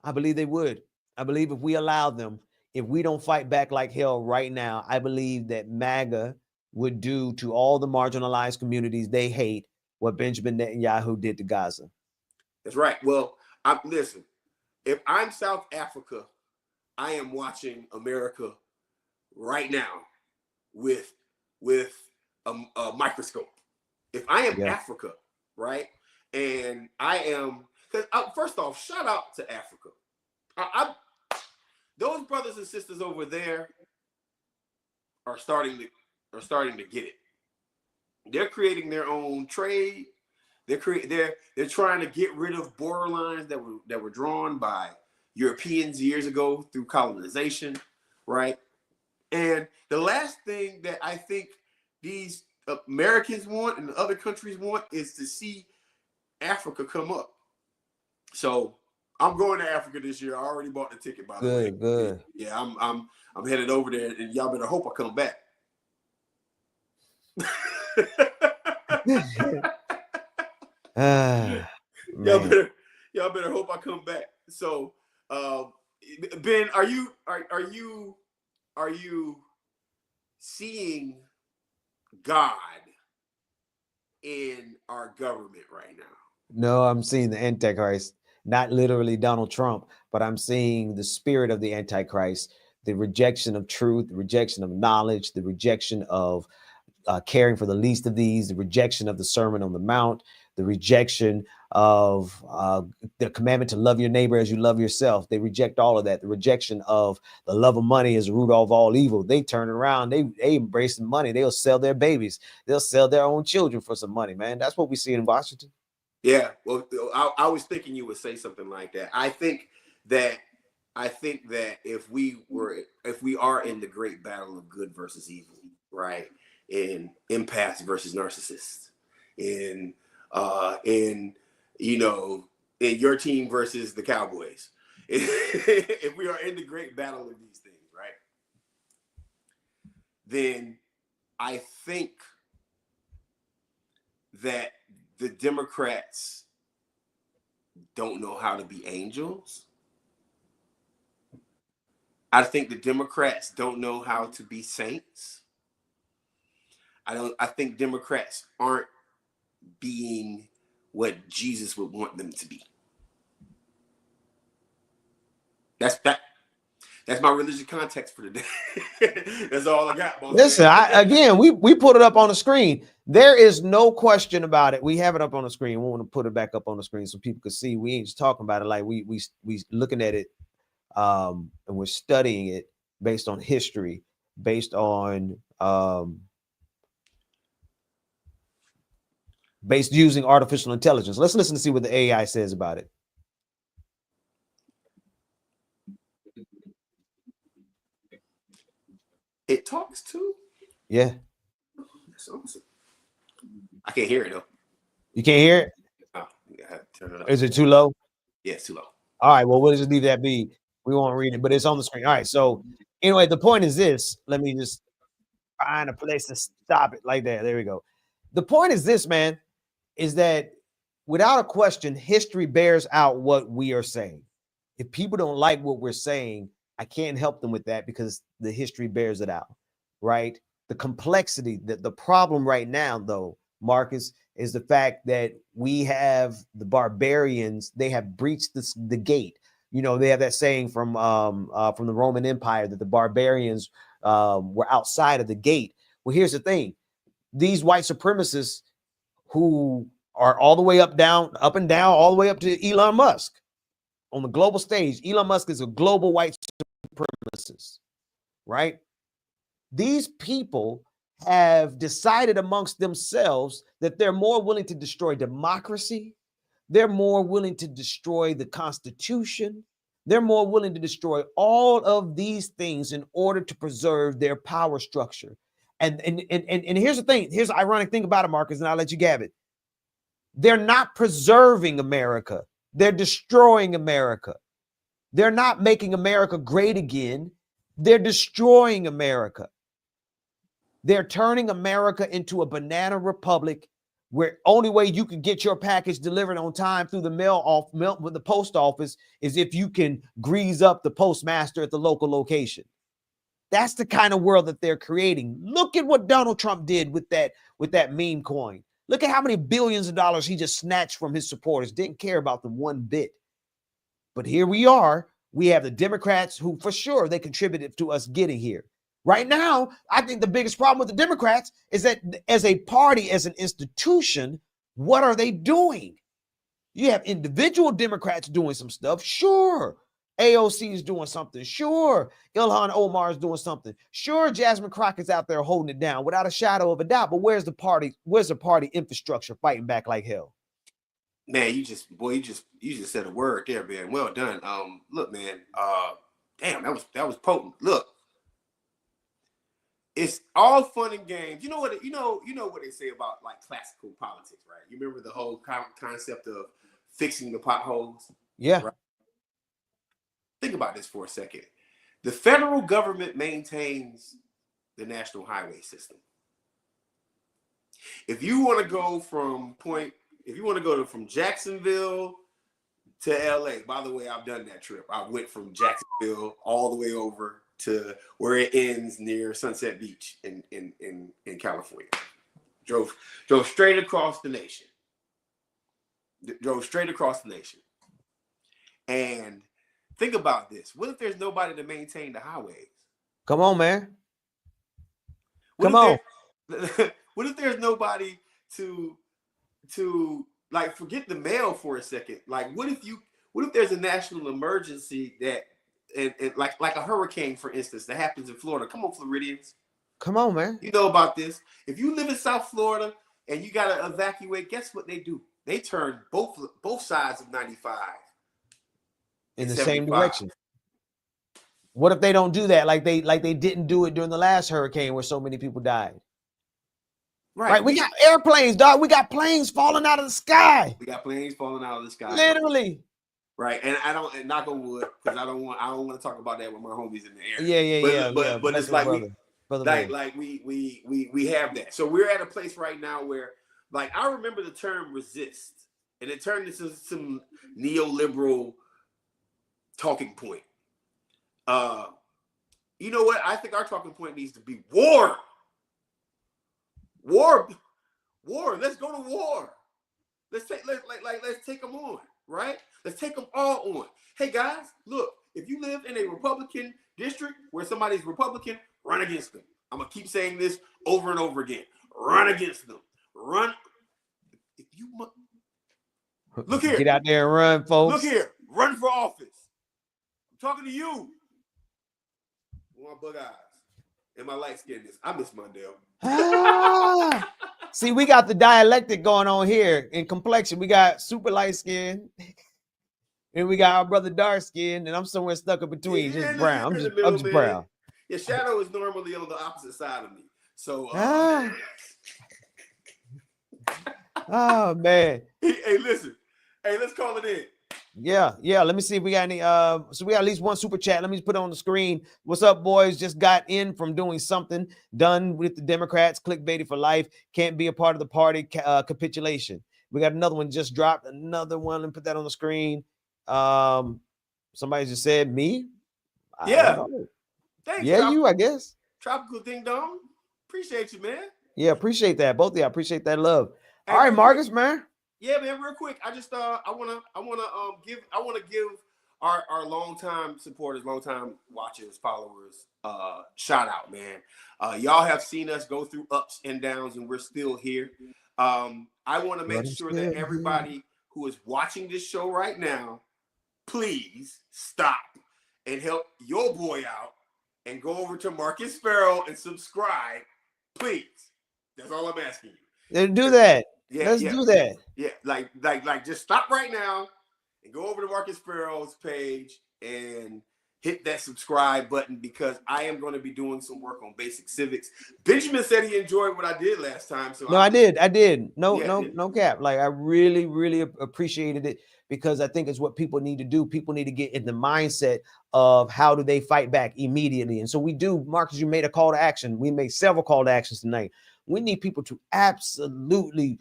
I believe they would. I believe if we allowed them, if we don't fight back like hell right now, I believe that MAGA would do to all the marginalized communities they hate what Benjamin Netanyahu did to Gaza. That's right. Well, listen, if I'm South Africa, I am watching America right now with a microscope. If I am Africa, right, and I am, because first off, shout out to Africa. Those brothers and sisters over there are starting to get it. They're creating their own trade. They're trying to get rid of borderlines that were drawn by Europeans years ago through colonization, right? And the last thing that I think these Americans want and the other countries want is to see Africa come up. So I'm going to Africa this year. I already bought the ticket, by the way. Good. Yeah, I'm headed over there, and y'all better hope I come back. Y'all better hope I come back. So, Ben, are you seeing God in our government right now? No, I'm seeing the Antichrist, not literally Donald Trump, but I'm seeing the spirit of the Antichrist, the rejection of truth, the rejection of knowledge, the rejection of caring for the least of these, the rejection of the Sermon on the Mount, the rejection of the commandment to love your neighbor as you love yourself. They reject all of that. The rejection of the love of money is the root of all evil. They turn around. They embrace the money. They'll sell their babies. They'll sell their own children for some money, man. That's what we see in Washington. Yeah. Well, I was thinking you would say something like that. I think that if we are in the great battle of good versus evil, right? In empaths versus narcissists, in your team versus the Cowboys. If we are in the great battle of these things, right? Then I think that the Democrats don't know how to be angels. I think the Democrats don't know how to be saints. I think Democrats aren't being what Jesus would want them to be. That's my religious context for today. That's all I got. Listen, we put it up on the screen. There is no question about it. We have it up on the screen. We want to put it back up on the screen so people can see. We ain't just talking about it like we looking at it, and we're studying it based on history, based on based using artificial intelligence. Let's listen to see what the AI says about it. It talks too? Yeah. That's awesome. I can't hear it though. You can't hear it? Oh, yeah, turn it up. Is it too low? Yeah, it's too low. All right, well, we'll just leave that be. We won't read it, but it's on the screen. All right, so anyway, the point is this. Let me just find a place to stop it like that. There we go. The point is this, man, is that without a question, history bears out what we are saying. If people don't like what we're saying, I can't help them with that because the history bears it out, right? The complexity, the problem right now, though, Marcus, is the fact that we have the barbarians. They have breached the gate. You know, they have that saying from the Roman Empire that the barbarians were outside of the gate. Well, here's the thing. These white supremacists who are all the way up and down, all the way up to Elon Musk on the global stage. Elon Musk is a global white supremacist, right? These people have decided amongst themselves that they're more willing to destroy democracy. They're more willing to destroy the Constitution. They're more willing to destroy all of these things in order to preserve their power structure. And here's the thing. Here's the ironic thing about it, Marcus, and I'll let you gab it. They're not preserving America. They're destroying America. They're not making America great again. They're destroying America. They're turning America into a banana republic where only way you can get your package delivered on time through the mail with the post office is if you can grease up the postmaster at the local location. That's the kind of world that they're creating. Look at what Donald Trump did with that meme coin. Look at how many billions of dollars he just snatched from his supporters. Didn't care about them one bit. But here we are. We have the Democrats who, for sure, they contributed to us getting here. Right now, I think the biggest problem with the Democrats is that as a party, as an institution, what are they doing? You have individual Democrats doing some stuff. Sure. AOC is doing something. Sure. Ilhan Omar is doing something. Sure. Jasmine Crockett's out there holding it down without a shadow of a doubt. But where's the party? Where's the party infrastructure fighting back like hell? Man, you just said a word there, man. Well done. Look, man. Damn, that was potent. Look, it's all fun and games. You know what they say about like classical politics, right? You remember the whole concept of fixing the potholes? Yeah. Right? Think about this for a second. The federal government maintains the national highway system. If you want to go from Jacksonville to LA, by the way, I've done that trip. I went from Jacksonville all the way over to where it ends near Sunset Beach in California. Drove straight across the nation. And think about this. What if there's nobody to maintain the highways? Come on, man. Come on. What if there's nobody to like forget the mail for a second? Like what if there's a national emergency that and like a hurricane, for instance, that happens in Florida? Come on, Floridians. Come on, man. You know about this. If you live in South Florida and you gotta evacuate, guess what they do? They turn both sides of 95 in the same direction. What if they don't do that? Like they didn't do it during the last hurricane where so many people died. Right. We got airplanes, dog. We got planes falling out of the sky. Literally. Right. And I don't, knock on wood, because I don't want to talk about that with my homies in the air. Yeah. But it's like we have that. So we're at a place right now where, like, I remember the term resist, and it turned into some neoliberal talking point. You know what? I think our talking point needs to be war. War. Let's go to war. Let's take them on, right? Let's take them all on. Hey guys, look, if you live in a Republican district where somebody's Republican, run against them. I'm gonna keep saying this over and over again. Run against them. Run. If you look here, get out there and run, folks. Look here, run for office. I'm talking to you. My bug eyes and my light skinness. I miss Mondale. See, we got the dialectic going on here in complexion. We got super light skin, and we got our brother dark skin, and I'm somewhere stuck in between, just brown. I'm just brown. Your shadow is normally on the opposite side of me. So, oh man. Hey, listen. Hey, let's call it in. Yeah. Let me see if we got any. So we got at least one super chat. Let me just put it on the screen. What's up, boys? Just got in from doing something. Done with the Democrats. Clickbaity for life. Can't be a part of the party. Capitulation. We got another one just dropped. Another one. Let me put that on the screen. Somebody just said me. Yeah. Thanks. Yeah, you. I guess. Tropical Ding Dong. Appreciate you, man. Yeah, appreciate that. Both of you. I appreciate that love. All right, Marcus, man. Yeah, man, real quick. I just I wanna give our longtime supporters, longtime watchers, followers, shout out, man. Y'all have seen us go through ups and downs, and we're still here. I want to make sure that everybody who is watching this show right now, please stop and help your boy out and go over to Marcus Sparrow and subscribe, please. That's all I'm asking you. Then do that. Yeah, Let's do that. Yeah, like just stop right now and go over to Marcus Sparrow's page and hit that subscribe button because I am going to be doing some work on basic civics. Benjamin said he enjoyed what I did last time. So No, I did. No, Yeah, no cap. Like I really, really appreciated it because I think it's what people need to do. People need to get in the mindset of how do they fight back immediately. And so we do. Marcus, you made a call to action. We made several call to actions tonight. We need people to absolutely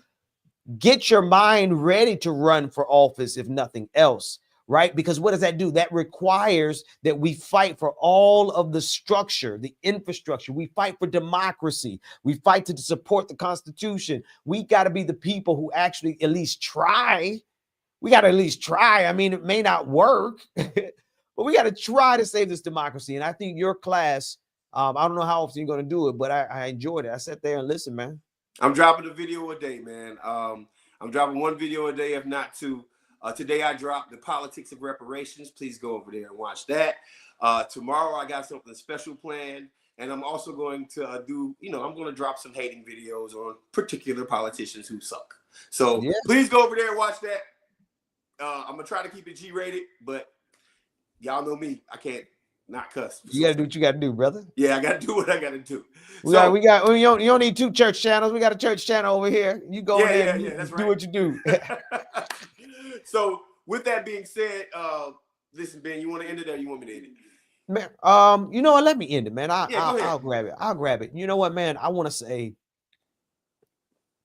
get your mind ready to run for office, if nothing else, right? Because what does that do? That requires that we fight for all of the structure, the infrastructure. We fight for democracy. We fight to support the Constitution. We got to be the people who actually at least try. We got to at least try. I mean, it may not work, but we got to try to save this democracy. And I think your class, I don't know how often you're going to do it, but I enjoyed it. I sat there and listened, man. I'm dropping a video a day, man. I'm dropping one video a day, if not two. Today I dropped the politics of reparations. Please go over there and watch that. Tomorrow I got something special planned, and I'm also going to I'm going to drop some hating videos on particular politicians who suck. So Please go over there and watch that. I'm gonna try to keep it G-rated, but y'all know me. I can't not cuss. You gotta do what you gotta do, brother. Yeah, I gotta do what I gotta do. You don't need two church channels. We got a church channel over here. You go there and that's do right. what you do. So with that being said, listen, Ben, you want to end it or you want me to end it? Man, you know what? Let me end it, man. Go ahead. I'll grab it. I'll grab it. You know what, man? I want to say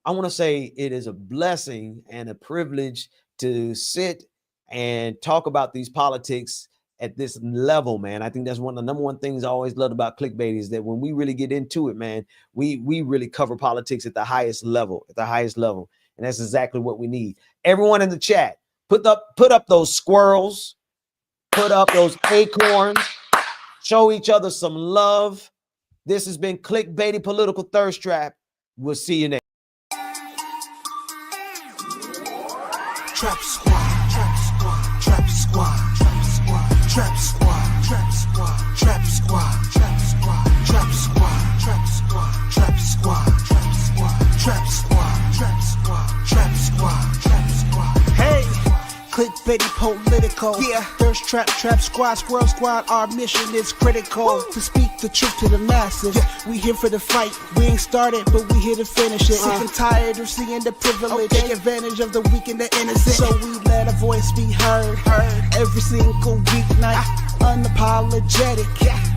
it is a blessing and a privilege to sit and talk about these politics at this level, man. I think that's one of the number one things I always loved about Clickbaity is that when we really get into it, man, we really cover politics at the highest level, And that's exactly what we need. Everyone in the chat, put up those squirrels, put up those acorns, show each other some love. This has been Clickbaity Political Thirst Trap. We'll see you next. Trap squad, trap squad, trap squad, trap squad, trap squad, trap squad, trap squad, trap squad, trap squad, trap squad, trap squad, trap squad, trap squad, trap squad, trap squad, trap squad. Hey, Clickbaity political. Yeah, Thirst Trap, Trap Squad, Squirrel Squad. Our mission is critical to speak the truth to the masses. We here for the fight. We ain't started, but we here to finish it. Sick and tired of seeing the privilege. Take advantage of the weak and the innocent. So we let a voice be heard. Every single weeknight. Unapologetic.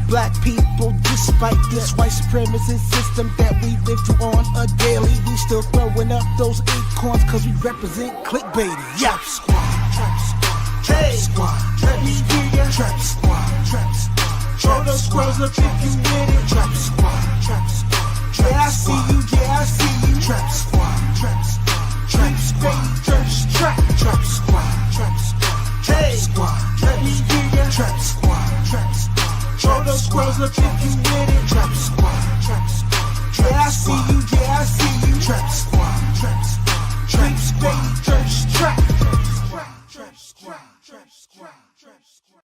Black people, despite this white supremacist system that we live through on a daily, we still throwing up those acorns cause we represent Clickbaity. Trap squad, trap squad, trap squad, let me hear ya. Trap squad, trap squad, throw those squirrels up if you with it. Trap squad, trap squad, yeah I see you, yeah I see you. Trap squad, trap squad, trap squad, thirst trap, trap squad, trap squad, trap squad, let me hear ya. Trap squad, trap squad, throw those squirrels up if you with it. Trap squad, yeah I see you, yeah I see you. Trap squad, trap squad, trap squad, thirst trap, trap squad, trap squad, trap squad, trap squad.